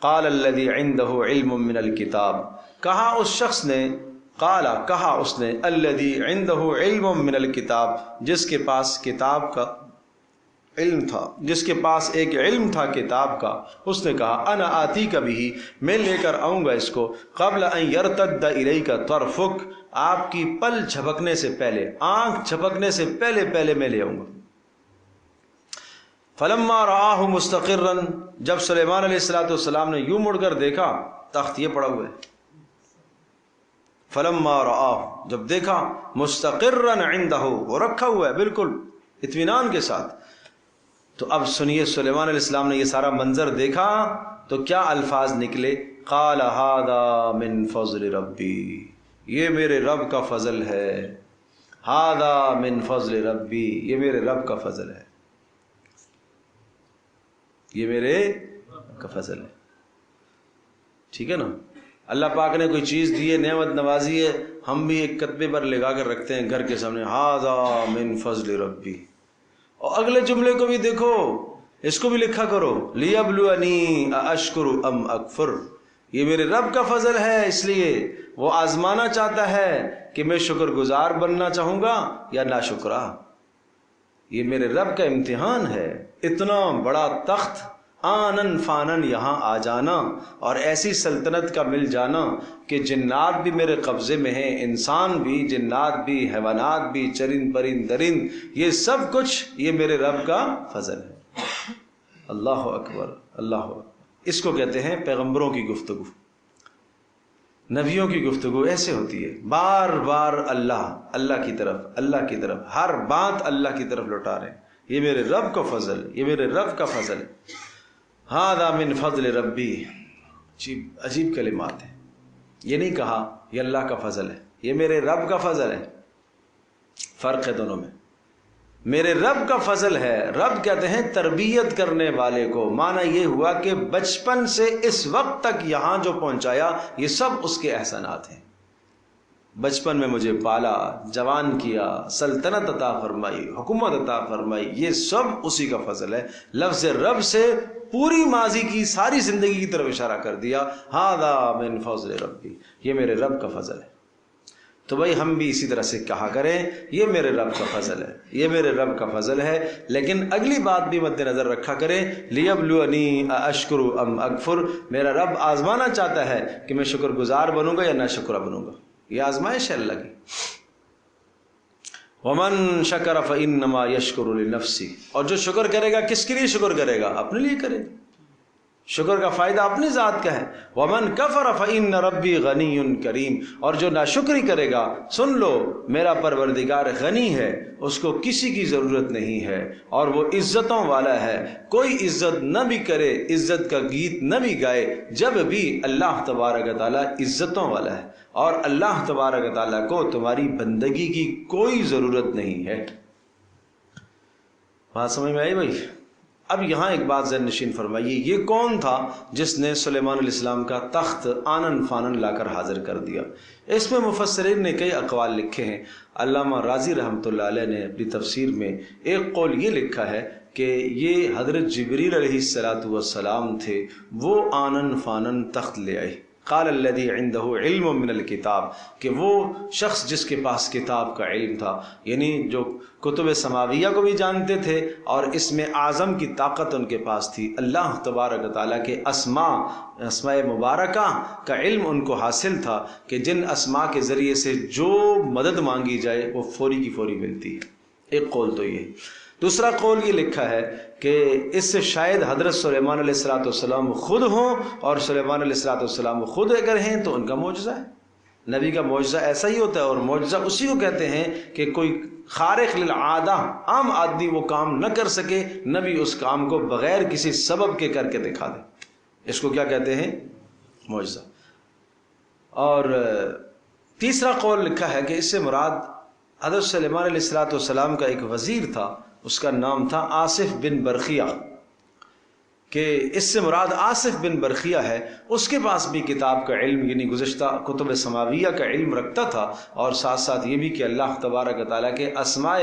قال الذي عنده علم من الكتاب، کہا اس شخص نے، کہا اس نے الذي عنده علم من الكتاب، جس کے پاس کتاب کا علم تھا، جس کے پاس ایک علم تھا کتاب کا، اس نے کہا انا آتیک بہ، میں لے کر آؤں گا اس کو قبل ان یرتد الیک طرفک، آپ کی پل جھپکنے سے پہلے، آنکھ جھپکنے سے پہلے پہلے میں لے آؤں گا۔ فلما رآہ مستقرا، جب سلیمان علیہ السلام نے یوں مڑ کر دیکھا، تخت یہ پڑا ہوا ہے، فلما رآہ، جب دیکھا، مستقرا عندہ، وہ رکھا ہوا ہے بالکل اطمینان کے ساتھ۔ تو اب سنیے، سلیمان علیہ السلام نے یہ سارا منظر دیکھا تو کیا الفاظ نکلے؟ قال ھذا من فضل ربی، یہ میرے رب کا فضل ہے، ھذا من فضل ربی، یہ میرے رب کا فضل ہے، یہ میرے کا فضل ہے۔ ٹھیک ہے نا، اللہ پاک نے کوئی چیز دی ہے، نعمت نوازی ہے، ہم بھی ایک کتبے پر لگا کر رکھتے ہیں گھر کے سامنے، ھذا من فضل ربی، اور اگلے جملے کو بھی دیکھو، اس کو بھی لکھا کرو، لیبلونی ااشکر ام اکفر، یہ میرے رب کا فضل ہے، اس لیے وہ آزمانا چاہتا ہے کہ میں شکر گزار بننا چاہوں گا یا ناشکرا، یہ میرے رب کا امتحان ہے۔ اتنا بڑا تخت آنن فانن یہاں آ جانا، اور ایسی سلطنت کا مل جانا کہ جنات بھی میرے قبضے میں ہیں، انسان بھی، جنات بھی، حیوانات بھی، چرند پرند درند، یہ سب کچھ یہ میرے رب کا فضل ہے۔ اللہ اکبر، اللہ اکبر۔ اس کو کہتے ہیں پیغمبروں کی گفتگو، نبیوں کی گفتگو ایسے ہوتی ہے، بار بار اللہ کی طرف، اللہ کی طرف، ہر بات اللہ کی طرف لوٹا رہے ہیں، یہ میرے رب کا فضل، یہ میرے رب کا فضل ہے، ھذا من فضل ربی۔ عجیب کلمات ہیں، یہ نہیں کہا یہ اللہ کا فضل ہے، یہ میرے رب کا فضل ہے، فرق ہے دونوں میں۔ میرے رب کا فضل ہے، رب کہتے ہیں تربیت کرنے والے کو، معنی یہ ہوا کہ بچپن سے اس وقت تک یہاں جو پہنچایا یہ سب اس کے احسانات ہیں۔ بچپن میں مجھے پالا، جوان کیا، سلطنت عطا فرمائی، حکومت عطا فرمائی، یہ سب اسی کا فضل ہے۔ لفظ رب سے پوری ماضی کی ساری زندگی کی طرف اشارہ کر دیا، ھذا من فضل ربی، یہ میرے رب کا فضل ہے۔ تو بھائی ہم بھی اسی طرح سے کہا کریں، یہ میرے رب کا فضل ہے، یہ میرے رب کا فضل ہے، لیکن اگلی بات بھی مد نظر رکھا کریں، لیبلونی ااشکر ام اکفر، میرا رب آزمانا چاہتا ہے کہ میں شکر گزار بنوں گا یا ناشکرا بنوں گا، یہ آزمائش ہے اللہ کی۔ ومن شکر فانما یشکر لنفسہ، اور جو شکر کرے گا کس کے لیے شکر کرے گا؟ اپنے لیے کرے گا، شکر کا فائدہ اپنی ذات کا ہے۔ ومن کفر فإن ربی غنی کریم، اور جو ناشکری کرے گا، سن لو میرا پروردگار غنی ہے، اس کو کسی کی ضرورت نہیں ہے، اور وہ عزتوں والا ہے، کوئی عزت نہ بھی کرے، عزت کا گیت نہ بھی گائے، جب بھی اللہ تبارک و تعالیٰ عزتوں والا ہے، اور اللہ تبارک و تعالیٰ کو تمہاری بندگی کی کوئی ضرورت نہیں ہے۔ بات سمجھ میں آئی بھائی؟ اب یہاں ایک بات ذہن نشین فرمائیے، یہ کون تھا جس نے سلیمان علیہ السلام کا تخت آنن فانن لا کر حاضر کر دیا؟ اس میں مفسرین نے کئی اقوال لکھے ہیں۔ علامہ رازی رحمۃ اللہ علیہ نے اپنی تفسیر میں ایک قول یہ لکھا ہے کہ یہ حضرت جبریل علیہ السلام تھے، وہ آنن فانن تخت لے آئے۔ قال الذی عنده علم من الکتاب، کہ وہ شخص جس کے پاس کتاب کا علم تھا، یعنی جو کتب سماویہ کو بھی جانتے تھے اور اسم اعظم کی طاقت ان کے پاس تھی، اللہ تبارک و تعالیٰ کے اسماء مبارکہ کا علم ان کو حاصل تھا کہ جن اسماء کے ذریعے سے جو مدد مانگی جائے وہ فوری کی فوری ملتی ہے۔ ایک قول تو یہ۔ دوسرا قول یہ لکھا ہے کہ اس سے شاید حضرت سلیمان علیہ السلام خود ہوں، اور سلیمان علیہ السلام خود اگر ہیں تو ان کا معجزہ ہے۔ نبی کا معجزہ ایسا ہی ہوتا ہے، اور معجزہ اسی کو کہتے ہیں کہ کوئی خارق للعادہ عام آدمی وہ کام نہ کر سکے، نبی اس کام کو بغیر کسی سبب کے کر کے دکھا دے، اس کو کیا کہتے ہیں؟ معجزہ۔ اور تیسرا قول لکھا ہے کہ اس سے مراد حضرت سلیمان علیہ السلام کا ایک وزیر تھا، اس کا نام تھا آصف بن برخیہ، کہ اس سے مراد آصف بن برخیہ ہے، اس کے پاس بھی کتاب کا علم یعنی گزشتہ کتب سماویہ کا علم رکھتا تھا، اور ساتھ ساتھ یہ بھی کہ اللہ تبارک و تعالیٰ کے اسماء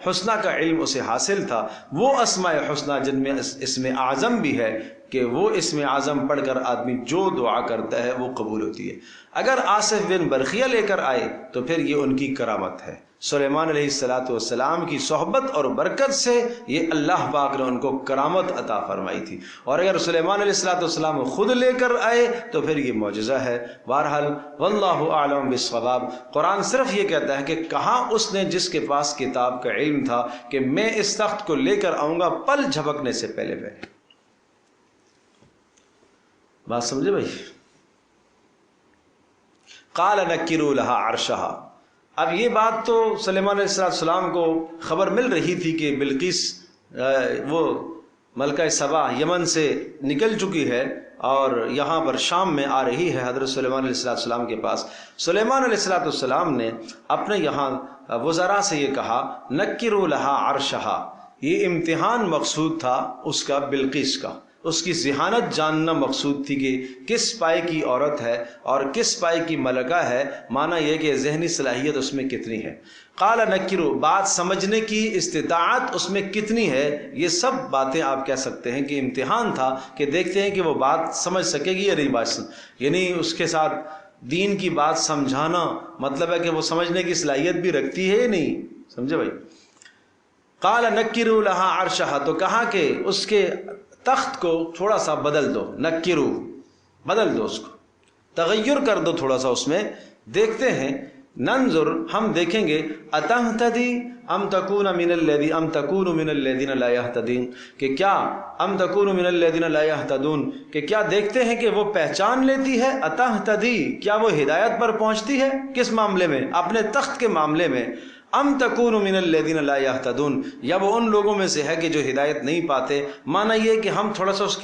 حسنہ کا علم اسے حاصل تھا، وہ اسماء حسنہ جن میں اسم اعظم بھی ہے، کہ وہ اسم اعظم پڑھ کر آدمی جو دعا کرتا ہے وہ قبول ہوتی ہے۔ اگر آصف بن برخیہ لے کر آئے تو پھر یہ ان کی کرامت ہے، سلیمان علیہ السلام کی صحبت اور برکت سے یہ اللہ پاک نے ان کو کرامت عطا فرمائی تھی، اور اگر سلیمان علیہ السلام خود لے کر آئے تو پھر یہ معجزہ ہے۔ بہرحال واللہ اعلم بالصواب، قرآن صرف یہ کہتا ہے کہ کہاں اس نے جس کے پاس کتاب کا علم تھا کہ میں اس تخت کو لے کر آؤں گا پل جھپکنے سے پہلے پہلے۔ بات سمجھے بھائی؟ قال نکروا لها عرشها، اب یہ بات تو سلیمان علیہ السلام کو خبر مل رہی تھی کہ بلقیس وہ ملکہ سبا یمن سے نکل چکی ہے اور یہاں پر شام میں آ رہی ہے حضرت سلیمان علیہ السلام کے پاس۔ سلیمان علیہ السلام نے اپنے یہاں وزراء سے یہ کہا نکروا لها عرشها، یہ امتحان مقصود تھا اس کا بلقیس کا، اس کی ذہانت جاننا مقصود تھی کہ کس پائے کی عورت ہے اور کس پائے کی ملکہ ہے، معنی یہ کہ ذہنی صلاحیت اس میں کتنی ہے۔ قال نکرو، بات سمجھنے کی استطاعت اس میں کتنی ہے، یہ سب باتیں آپ کہہ سکتے ہیں کہ امتحان تھا کہ دیکھتے ہیں کہ وہ بات سمجھ سکے گی یا نہیں بات، یعنی اس کے ساتھ دین کی بات سمجھانا مطلب ہے کہ وہ سمجھنے کی صلاحیت بھی رکھتی ہے یا نہیں، سمجھے بھائی؟ قال نکروا لها عرشها، تو کہا کہ اس کے تخت کو تھوڑا سا بدل دو، نکرو بدل دو، اس کو تغیر کر دو تھوڑا سا اس میں، دیکھتے ہیں ننظر ہم دیکھیں گے اتہتدی ام تکون من الذین لا یہتدون، کہ کیا ام تکون من الذین لا یہتدون، کہ کیا دیکھتے ہیں کہ وہ پہچان لیتی ہے، اتہتدی کیا وہ ہدایت پر پہنچتی ہے، کس معاملے میں؟ اپنے تخت کے معاملے میں، ام تکون من الذین لا یہتدون، یا وہ ان لوگوں میں سے ہے کہ جو ہدایت نہیں پاتے۔ معنی یہ کہ ہم تھوڑا سا اس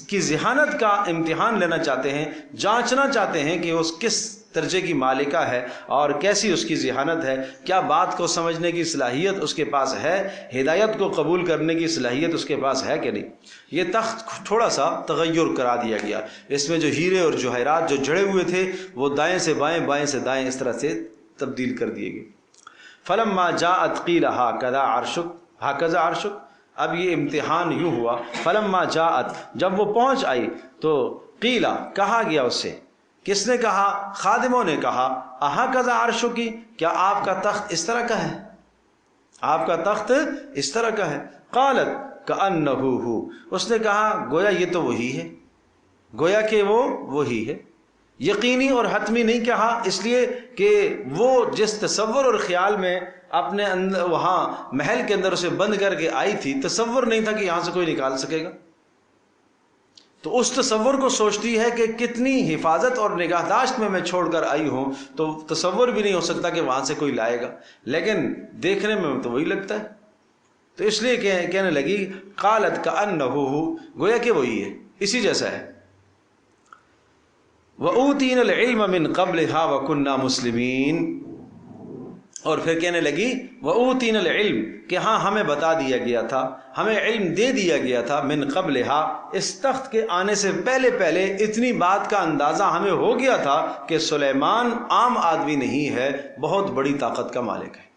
کی ذہانت کا امتحان لینا چاہتے ہیں، جانچنا چاہتے ہیں کہ اس کس درجے کی مالکہ ہے اور کیسی اس کی ذہانت ہے، کیا بات کو سمجھنے کی صلاحیت اس کے پاس ہے، ہدایت کو قبول کرنے کی صلاحیت اس کے پاس ہے کہ نہیں۔ یہ تخت تھوڑا سا تغیر کرا دیا گیا، اس میں جو ہیرے اور جواہرات جو جڑے ہوئے تھے وہ دائیں سے بائیں بائیں سے دائیں اس طرح سے تبدیل کر دیے گئے۔ فلما جاءت قیل ہاکذا عرشک، اب یہ امتحان یوں ہوا، فلما جاءت جب وہ پہنچ آئی تو قیلا کہا گیا اس سے، کس نے کہا؟ خادموں نے کہا، ہاکذا عرشک، کیا آپ کا تخت اس طرح کا ہے، آپ کا تخت اس طرح کا ہے۔ قالت کأنہ ہو، اس نے کہا گویا یہ تو وہی ہے، گویا کہ وہ وہی ہے۔ یقینی اور حتمی نہیں کہا، اس لیے کہ وہ جس تصور اور خیال میں اپنے اندر وہاں محل کے اندر اسے بند کر کے آئی تھی، تصور نہیں تھا کہ یہاں سے کوئی نکال سکے گا، تو اس تصور کو سوچتی ہے کہ کتنی حفاظت اور نگہداشت میں چھوڑ کر آئی ہوں، تو تصور بھی نہیں ہو سکتا کہ وہاں سے کوئی لائے گا، لیکن دیکھنے میں تو وہی لگتا ہے، تو اس لیے کہنے لگی قالت کأنہ ہو، گویا کہ وہی ہے، اسی جیسا ہے۔ وَأُوتِينَا الْعِلْمَ مِنْ قَبْلِهَا وَكُنَّا مُسْلِمِينَ، اور پھر کہنے لگی وَأُوتِينَ الْعِلْمَ کہ ہاں ہمیں بتا دیا گیا تھا، ہمیں علم دے دیا گیا تھا، من قبلها اس تخت کے آنے سے پہلے پہلے اتنی بات کا اندازہ ہمیں ہو گیا تھا کہ سلیمان عام آدمی نہیں ہے، بہت بڑی طاقت کا مالک ہے۔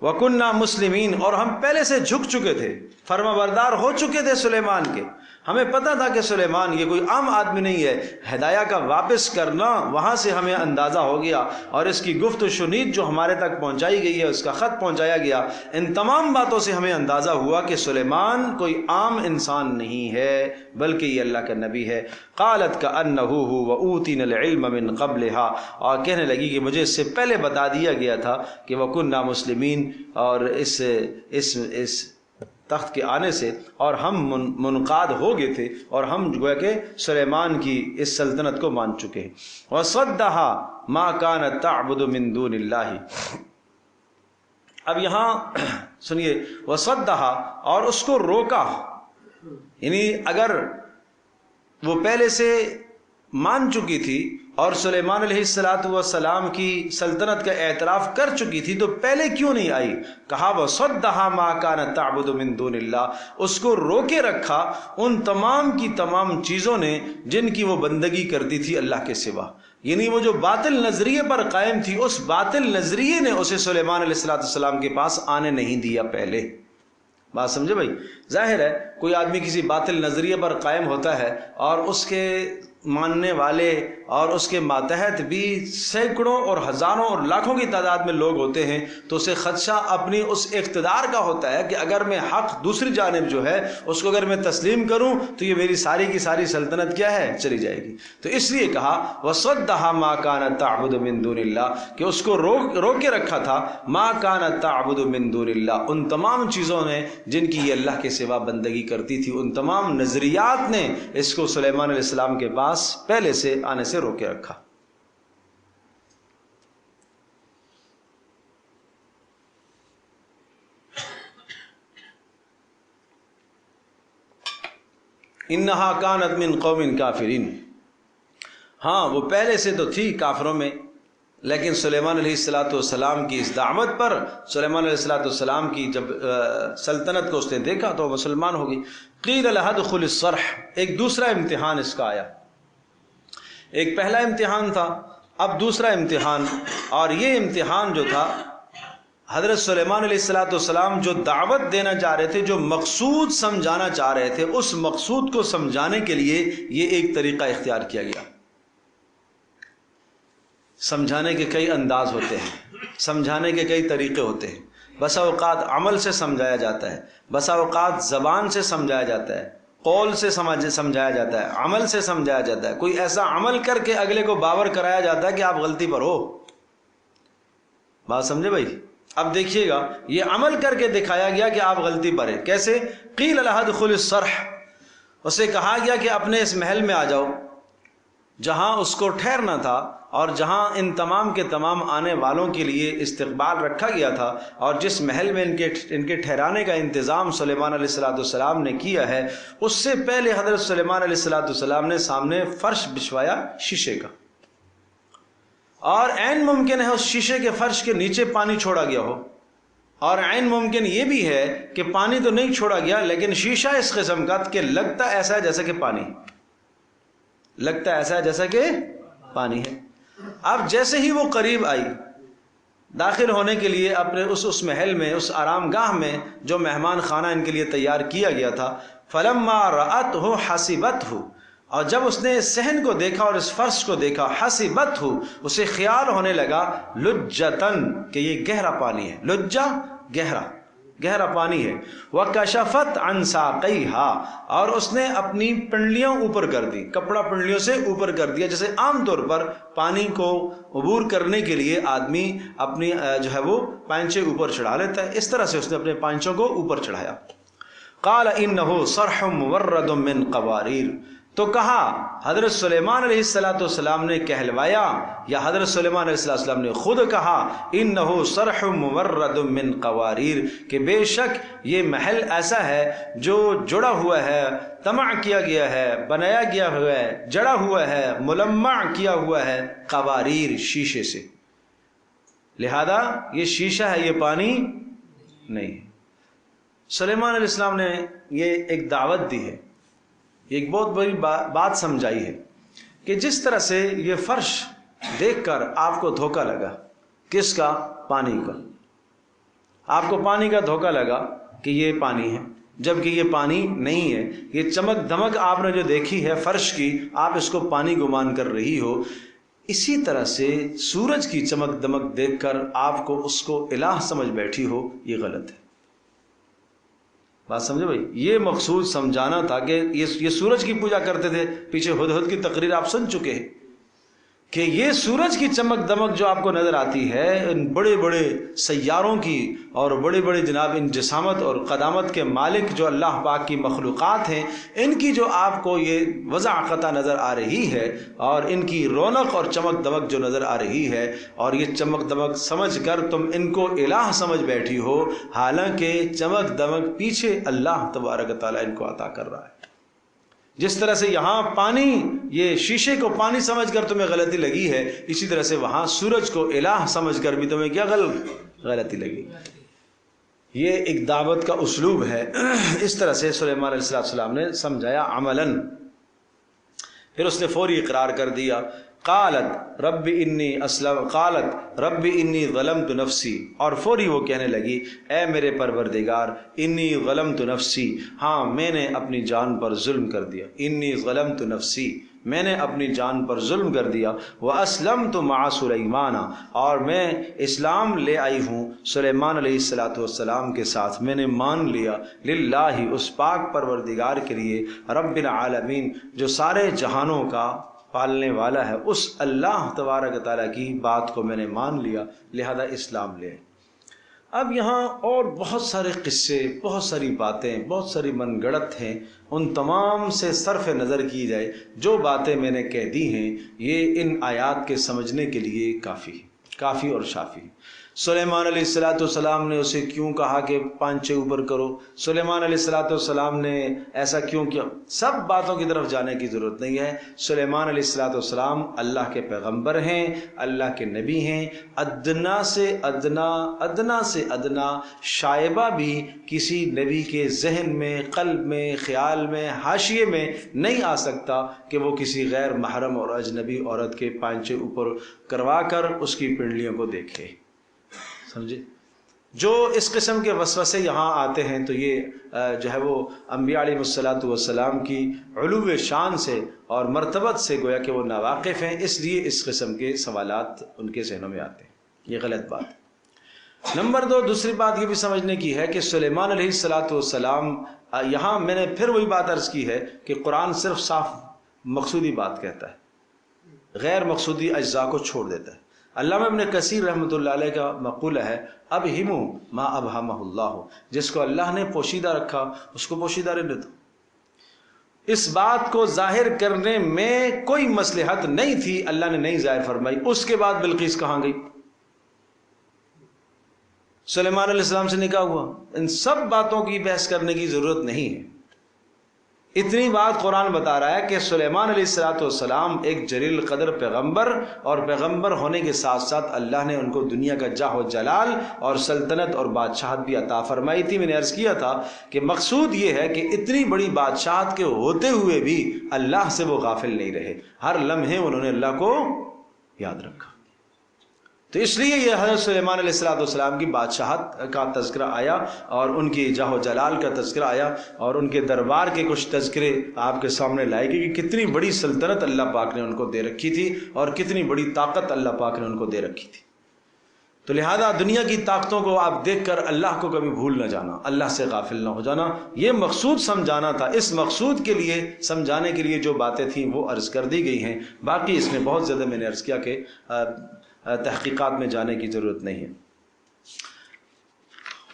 وَكُنَّا مُسْلِمِينَ اور ہم پہلے سے جھک چکے تھے، فرما بردار ہو چکے تھے سلیمان کے، ہمیں پتہ تھا کہ سلیمان یہ کوئی عام آدمی نہیں ہے۔ ہدایہ کا واپس کرنا وہاں سے ہمیں اندازہ ہو گیا، اور اس کی گفت و شنید جو ہمارے تک پہنچائی گئی ہے، اس کا خط پہنچایا گیا، ان تمام باتوں سے ہمیں اندازہ ہوا کہ سلیمان کوئی عام انسان نہیں ہے بلکہ یہ اللہ کا نبی ہے۔ قالت کأنہ ہو وأوتینا العلم من قبلها اور کہنے لگی کہ مجھے اس سے پہلے بتا دیا گیا تھا کہ وکنا مسلمین، اور اس تخت کے آنے سے اور ہم منقاد ہو گئے تھے، اور ہم گویا کہ سلیمان کی اس سلطنت کو مان چکے ہیں۔ وَصَدَّهَا مَا كَانَتْ تَعْبُدُ مِن دُونِ اللَّهِ اب یہاں سنیے، وَصَدَّهَا اور اس کو روکا، یعنی اگر وہ پہلے سے مان چکی تھی اور سلیمان علیہ السلام کی سلطنت کا اعتراف کر چکی تھی تو پہلے کیوں نہیں آئی؟ کہا وَصَدَّهَا مَا كَانَتْ تَعْبُدُ مِن دُونِ اللَّهِ، اس کو روکے رکھا ان تمام کی تمام چیزوں نے جن کی وہ بندگی کرتی تھی اللہ کے سوا، یعنی وہ جو باطل نظریے پر قائم تھی، اس باطل نظریے نے اسے سلیمان علیہ السلام کے پاس آنے نہیں دیا پہلے۔ بات سمجھے بھائی؟ ظاہر ہے کوئی آدمی کسی باطل نظریے پر قائم ہوتا ہے اور اس کے ماننے والے اور اس کے ماتحت بھی سینکڑوں اور ہزاروں اور لاکھوں کی تعداد میں لوگ ہوتے ہیں، تو اسے خدشہ اپنی اس اقتدار کا ہوتا ہے کہ اگر میں حق دوسری جانب جو ہے اس کو اگر میں تسلیم کروں تو یہ میری ساری کی ساری سلطنت کیا ہے، چلی جائے گی۔ تو اس لیے کہا وَصَدَّهَا مَا كَانَتْ تَعْبُدُ مِن دُونِ اللَّهِ کہ اس کو روک کے رکھا تھا، مَا كَانَتْ تَعْبُدُ مِن دُونِ اللَّهِ ان تمام چیزوں نے جن کی یہ اللہ کے سوا بندگی کرتی تھی، ان تمام نظریات نے اس کو سلیمان علیہ السلام کے پاس پہلے سے آنے سے روکے رکھا۔ انہا کانت من قوم کافرین، ہاں وہ پہلے سے تو تھی کافروں میں، لیکن سلیمان علیہ السلام کی اس دعوت پر، سلیمان علیہ السلام کی جب سلطنت کو اس نے دیکھا تو مسلمان ہو گئی۔ قیل لها ادخل الصرح، ایک دوسرا امتحان اس کا آیا، ایک پہلا امتحان تھا، اب دوسرا امتحان، اور یہ امتحان جو تھا حضرت سلیمان علیہ السلام جو دعوت دینا چاہ رہے تھے، جو مقصود سمجھانا چاہ رہے تھے، اس مقصود کو سمجھانے کے لیے یہ ایک طریقہ اختیار کیا گیا۔ سمجھانے کے کئی انداز ہوتے ہیں، سمجھانے کے کئی طریقے ہوتے ہیں، بسا اوقات عمل سے سمجھایا جاتا ہے، بسا اوقات زبان سے سمجھایا جاتا ہے، قول سے سمجھایا جاتا ہے، عمل سے سمجھایا جاتا ہے، کوئی ایسا عمل کر کے اگلے کو باور کرایا جاتا ہے کہ آپ غلطی پر ہو۔ بات سمجھے بھائی؟ اب دیکھیے گا، یہ عمل کر کے دکھایا گیا کہ آپ غلطی پر ہیں۔ کیسے؟ قیل لها ادخل الصرح، اسے کہا گیا کہ اپنے اس محل میں آ جاؤ جہاں اس کو ٹھہرنا تھا، اور جہاں ان تمام کے تمام آنے والوں کے لیے استقبال رکھا گیا تھا، اور جس محل میں ان کے ٹھہرانے کا انتظام سلیمان علیہ السلام نے کیا ہے، اس سے پہلے حضرت سلیمان علیہ السلام نے سامنے فرش بچھوایا شیشے کا، اور عین ممکن ہے اس شیشے کے فرش کے نیچے پانی چھوڑا گیا ہو، اور عین ممکن یہ بھی ہے کہ پانی تو نہیں چھوڑا گیا لیکن شیشہ اس قسم کا کہ لگتا ایسا ہے جیسا کہ پانی، لگتا ایسا ہے جیسا کہ پانی ہے۔ اب جیسے ہی وہ قریب آئی داخل ہونے کے لیے اپنے اس محل میں، اس آرام گاہ میں جو مہمان خانہ ان کے لیے تیار کیا گیا تھا، فلما رأته حسبته، اور جب اس نے اس صحن کو دیکھا اور اس فرش کو دیکھا، حسبته، اسے خیال ہونے لگا لجتن کہ یہ گہرا پانی ہے، لجہ گہرا پانی ہے، وَكَشَفَتْ عَنْ سَاقَيْهَا، اور اس نے اپنی پنڈلیاں اوپر کر دی، کپڑا پنڈلیوں سے اوپر کر دیا، جیسے عام طور پر پانی کو عبور کرنے کے لیے آدمی اپنی جو ہے وہ پائنچے اوپر چڑھا لیتا ہے، اس طرح سے اس نے اپنے پائنچوں کو اوپر چڑھایا۔ قال انه صرح مورد من قواریر، تو کہا حضرت سلیمان علیہ السلام نے کہلوایا، یا حضرت سلیمان علیہ السلام نے خود کہا، انه صرح مورد من قواریر، کہ بے شک یہ محل ایسا ہے جو جڑا ہوا ہے، طمع کیا گیا ہے، بنایا گیا ہوا ہے، جڑا ہوا ہے، ملمع کیا ہوا ہے، قواریر شیشے سے۔ لہذا یہ شیشہ ہے، یہ پانی نہیں ہے۔ سلیمان علیہ السلام نے یہ ایک دعوت دی ہے، ایک بہت بڑی بات سمجھائی ہے کہ جس طرح سے یہ فرش دیکھ کر آپ کو دھوکہ لگا، کس کا؟ پانی کا۔ آپ کو پانی کا دھوکہ لگا کہ یہ پانی ہے، جبکہ یہ پانی نہیں ہے۔ یہ چمک دمک آپ نے جو دیکھی ہے فرش کی، آپ اس کو پانی گمان کر رہی ہو۔ اسی طرح سے سورج کی چمک دمک دیکھ کر آپ کو اس کو الہ سمجھ بیٹھی ہو، یہ غلط ہے۔ بات سمجھے بھائی؟ یہ مقصود سمجھانا تھا کہ یہ سورج کی پوجا کرتے تھے۔ پیچھے ہدہد کی تقریر آپ سن چکے ہیں کہ یہ سورج کی چمک دمک جو آپ کو نظر آتی ہے، ان بڑے بڑے سیاروں کی اور بڑے بڑے جناب ان جسامت اور قدامت کے مالک جو اللہ پاک کی مخلوقات ہیں، ان کی جو آپ کو یہ وضاحت نظر آ رہی ہے اور ان کی رونق اور چمک دمک جو نظر آ رہی ہے، اور یہ چمک دمک سمجھ کر تم ان کو الہ سمجھ بیٹھی ہو، حالانکہ چمک دمک پیچھے اللہ تبارک تعالیٰ ان کو عطا کر رہا ہے۔ جس طرح سے یہاں پانی، یہ شیشے کو پانی سمجھ کر تمہیں غلطی لگی ہے، اسی طرح سے وہاں سورج کو الہ سمجھ کر بھی تمہیں کیا غلطی لگی۔ یہ ایک دعوت کا اسلوب ہے۔ اس طرح سے سلیمان علیہ السلام نے سمجھایا عملاً۔ پھر اس نے فوری اقرار کر دیا۔ قالت رب انی ظلمت نفسی، اور فوری وہ کہنے لگی اے میرے پروردگار، انی ظلمت نفسی، ہاں میں نے اپنی جان پر ظلم کر دیا، انی ظلمت نفسی، میں نے اپنی جان پر ظلم کر دیا، واسلمت مع سلیمان، اور میں اسلام لے آئی ہوں سلیمان علیہ السلام کے ساتھ، میں نے مان لیا، للہ، اس پاک پروردگار کے لیے، رب العالمین، جو سارے جہانوں کا پالنے والا ہے، اس اللہ تبارک تعالیٰ کی بات کو میں نے مان لیا، لہذا اسلام لے۔ اب یہاں اور بہت سارے قصے، بہت ساری باتیں، بہت ساری من گڑت ہیں، ان تمام سے صرف نظر کی جائے، جو باتیں میں نے کہہ دی ہیں یہ ان آیات کے سمجھنے کے لیے کافی اور شافی۔ سلیمان علیہ السلام نے اسے کیوں کہا کہ پانچے اوپر کرو؟ سلیمان علیہ السلام نے ایسا کیوں کیا؟ سب باتوں کی طرف جانے کی ضرورت نہیں ہے۔ سلیمان علیہ السلام اللہ کے پیغمبر ہیں، اللہ کے نبی ہیں۔ ادنا سے ادنا شائبہ بھی کسی نبی کے ذہن میں، قلب میں، خیال میں، حاشیے میں نہیں آ سکتا کہ وہ کسی غیر محرم اور اجنبی عورت کے پانچے اوپر کروا کر اس کی پنڈلیوں کو دیکھے۔ سمجھے؟ جو اس قسم کے وسوسے یہاں آتے ہیں تو یہ جو ہے وہ انبیاء علیہ السلام کی علو شان سے اور مرتبت سے گویا کہ وہ ناواقف ہیں، اس لیے اس قسم کے سوالات ان کے ذہنوں میں آتے ہیں۔ یہ غلط بات ہے۔ نمبر 2، دوسری بات یہ بھی سمجھنے کی ہے کہ سلیمان علیہ السلام، یہاں میں نے پھر وہی بات عرض کی ہے کہ قرآن صرف صاف مقصودی بات کہتا ہے، غیر مقصودی اجزاء کو چھوڑ دیتا ہے۔ علامہ ابن کثیر رحمۃ اللہ علیہ کا مقولہ ہے، ابہموا ما ابہمہ اللہ، جس کو اللہ نے پوشیدہ رکھا اس کو پوشیدہ رہنے دو۔ اس بات کو ظاہر کرنے میں کوئی مصلحت نہیں تھی، اللہ نے نہیں ظاہر فرمائی۔ اس کے بعد بلقیس کہاں گئی؟ سلیمان علیہ السلام سے نکاح ہوا، ان سب باتوں کی بحث کرنے کی ضرورت نہیں ہے۔ اتنی بات قرآن بتا رہا ہے کہ سلیمان علیہ السلام ایک جلیل قدر پیغمبر، اور پیغمبر ہونے کے ساتھ ساتھ اللہ نے ان کو دنیا کا جاہ و جلال اور سلطنت اور بادشاہت بھی عطا فرمائی تھی۔ میں نے عرض کیا تھا کہ مقصود یہ ہے کہ اتنی بڑی بادشاہت کے ہوتے ہوئے بھی اللہ سے وہ غافل نہیں رہے، ہر لمحے انہوں نے اللہ کو یاد رکھا۔ تو اس لیے یہ حضرت سلیمان علیہ السلام کی بادشاہت کا تذکرہ آیا، اور ان کی جاہ و جلال کا تذکرہ آیا، اور ان کے دربار کے کچھ تذکرے آپ کے سامنے لائے گئے کہ کتنی بڑی سلطنت اللہ پاک نے ان کو دے رکھی تھی، اور کتنی بڑی طاقت اللہ پاک نے ان کو دے رکھی تھی۔ تو لہذا دنیا کی طاقتوں کو آپ دیکھ کر اللہ کو کبھی بھول نہ جانا، اللہ سے غافل نہ ہو جانا، یہ مقصود سمجھانا تھا۔ اس مقصود کے لیے، سمجھانے کے لیے جو باتیں تھیں وہ عرض کر دی گئی ہیں۔ باقی اس میں بہت زیادہ میں نے عرض کیا کہ تحقیقات میں جانے کی ضرورت نہیں ہے۔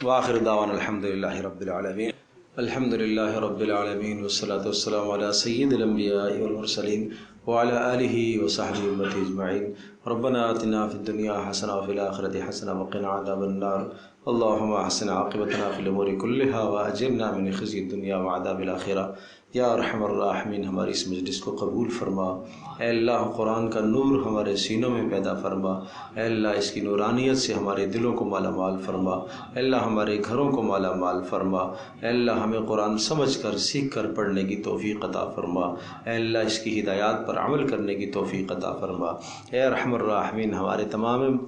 وآخر دعوانا الحمدللہ رب العالمین، الحمدللہ رب العالمین، والصلاة والسلام علی سید الانبیاء والمرسلین وعلی آلہ وصحبہ امتی اجمعین۔ ربنا آتنا فی الدنیا حسنہ وفی الآخرۃ حسنہ وقنا عذاب النار۔ اللهم احسن عاقبتنا فی الامور کلها واجرنا من خزی الدنیا وعذاب الآخرہ۔ یا ارحم الراحمین ہماری اس مجلس کو قبول فرما۔ اے اللہ قرآن کا نور ہمارے سینوں میں پیدا فرما۔ اے اللہ اس کی نورانیت سے ہمارے دلوں کو مالا مال فرما۔ اے اللہ ہمارے گھروں کو مالا مال فرما۔ اے اللہ ہمیں قرآن سمجھ کر سیکھ کر پڑھنے کی توفیق عطا فرما۔ اے اللہ اس کی ہدایات پر عمل کرنے کی توفیق عطا فرما۔ اے ارحم الراحمین ہمارے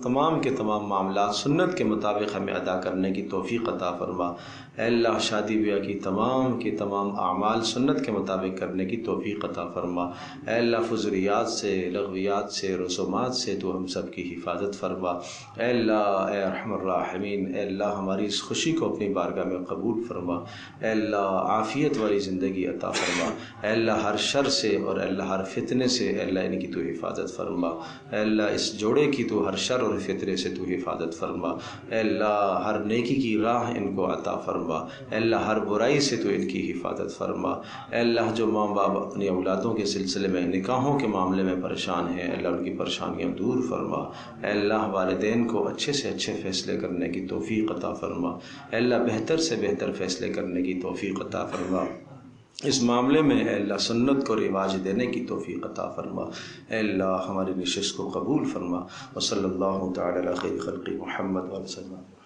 تمام کے تمام معاملات سنت کے مطابق ہمیں ادا کرنے کی توفیق عطا فرما۔ اے اللہ شادی بیاہ کی تمام اعمال سنت کے مطابق کرنے کی توفیق عطا فرما۔ اے اللہ فضولیات سے، لغویات سے، رسومات سے تو ہم سب کی حفاظت فرما۔ اے اللہ اے ارحم الراحمین اے اللہ ہماری اس خوشی کو اپنی بارگاہ میں قبول فرما۔ اے اللہ عافیت والی زندگی عطا فرما۔ اے اللہ ہر شر سے اور اے اللہ ہر فتنے سے اے اللہ ان کی تو حفاظت فرما۔ اے اللہ اس جوڑے کی تو ہر شر اور فتنے سے تو حفاظت فرما۔ اے اللہ ہر نیکی کی راہ ان کو عطا فرما۔ اے اللہ ہر برائی سے تو ان کی حفاظت فرما۔ اے اللہ جو ماں باپ اپنی اولادوں کے سلسلے میں نکاحوں کے معاملے میں پریشان ہیں اے اللہ ان کی پریشانیاں دور فرما۔ اے اللہ والدین کو اچھے سے اچھے فیصلے کرنے کی توفیق عطا فرما۔ اے اللہ بہتر سے بہتر فیصلے کرنے کی توفیق عطا فرما۔ اس معاملے میں اے اللہ سنت کو رواج دینے کی توفیق عطا فرما۔ اے اللہ ہماری نشست کو قبول فرما۔ وصلی اللہ تعالی علی خیر خلق محمد وسلم۔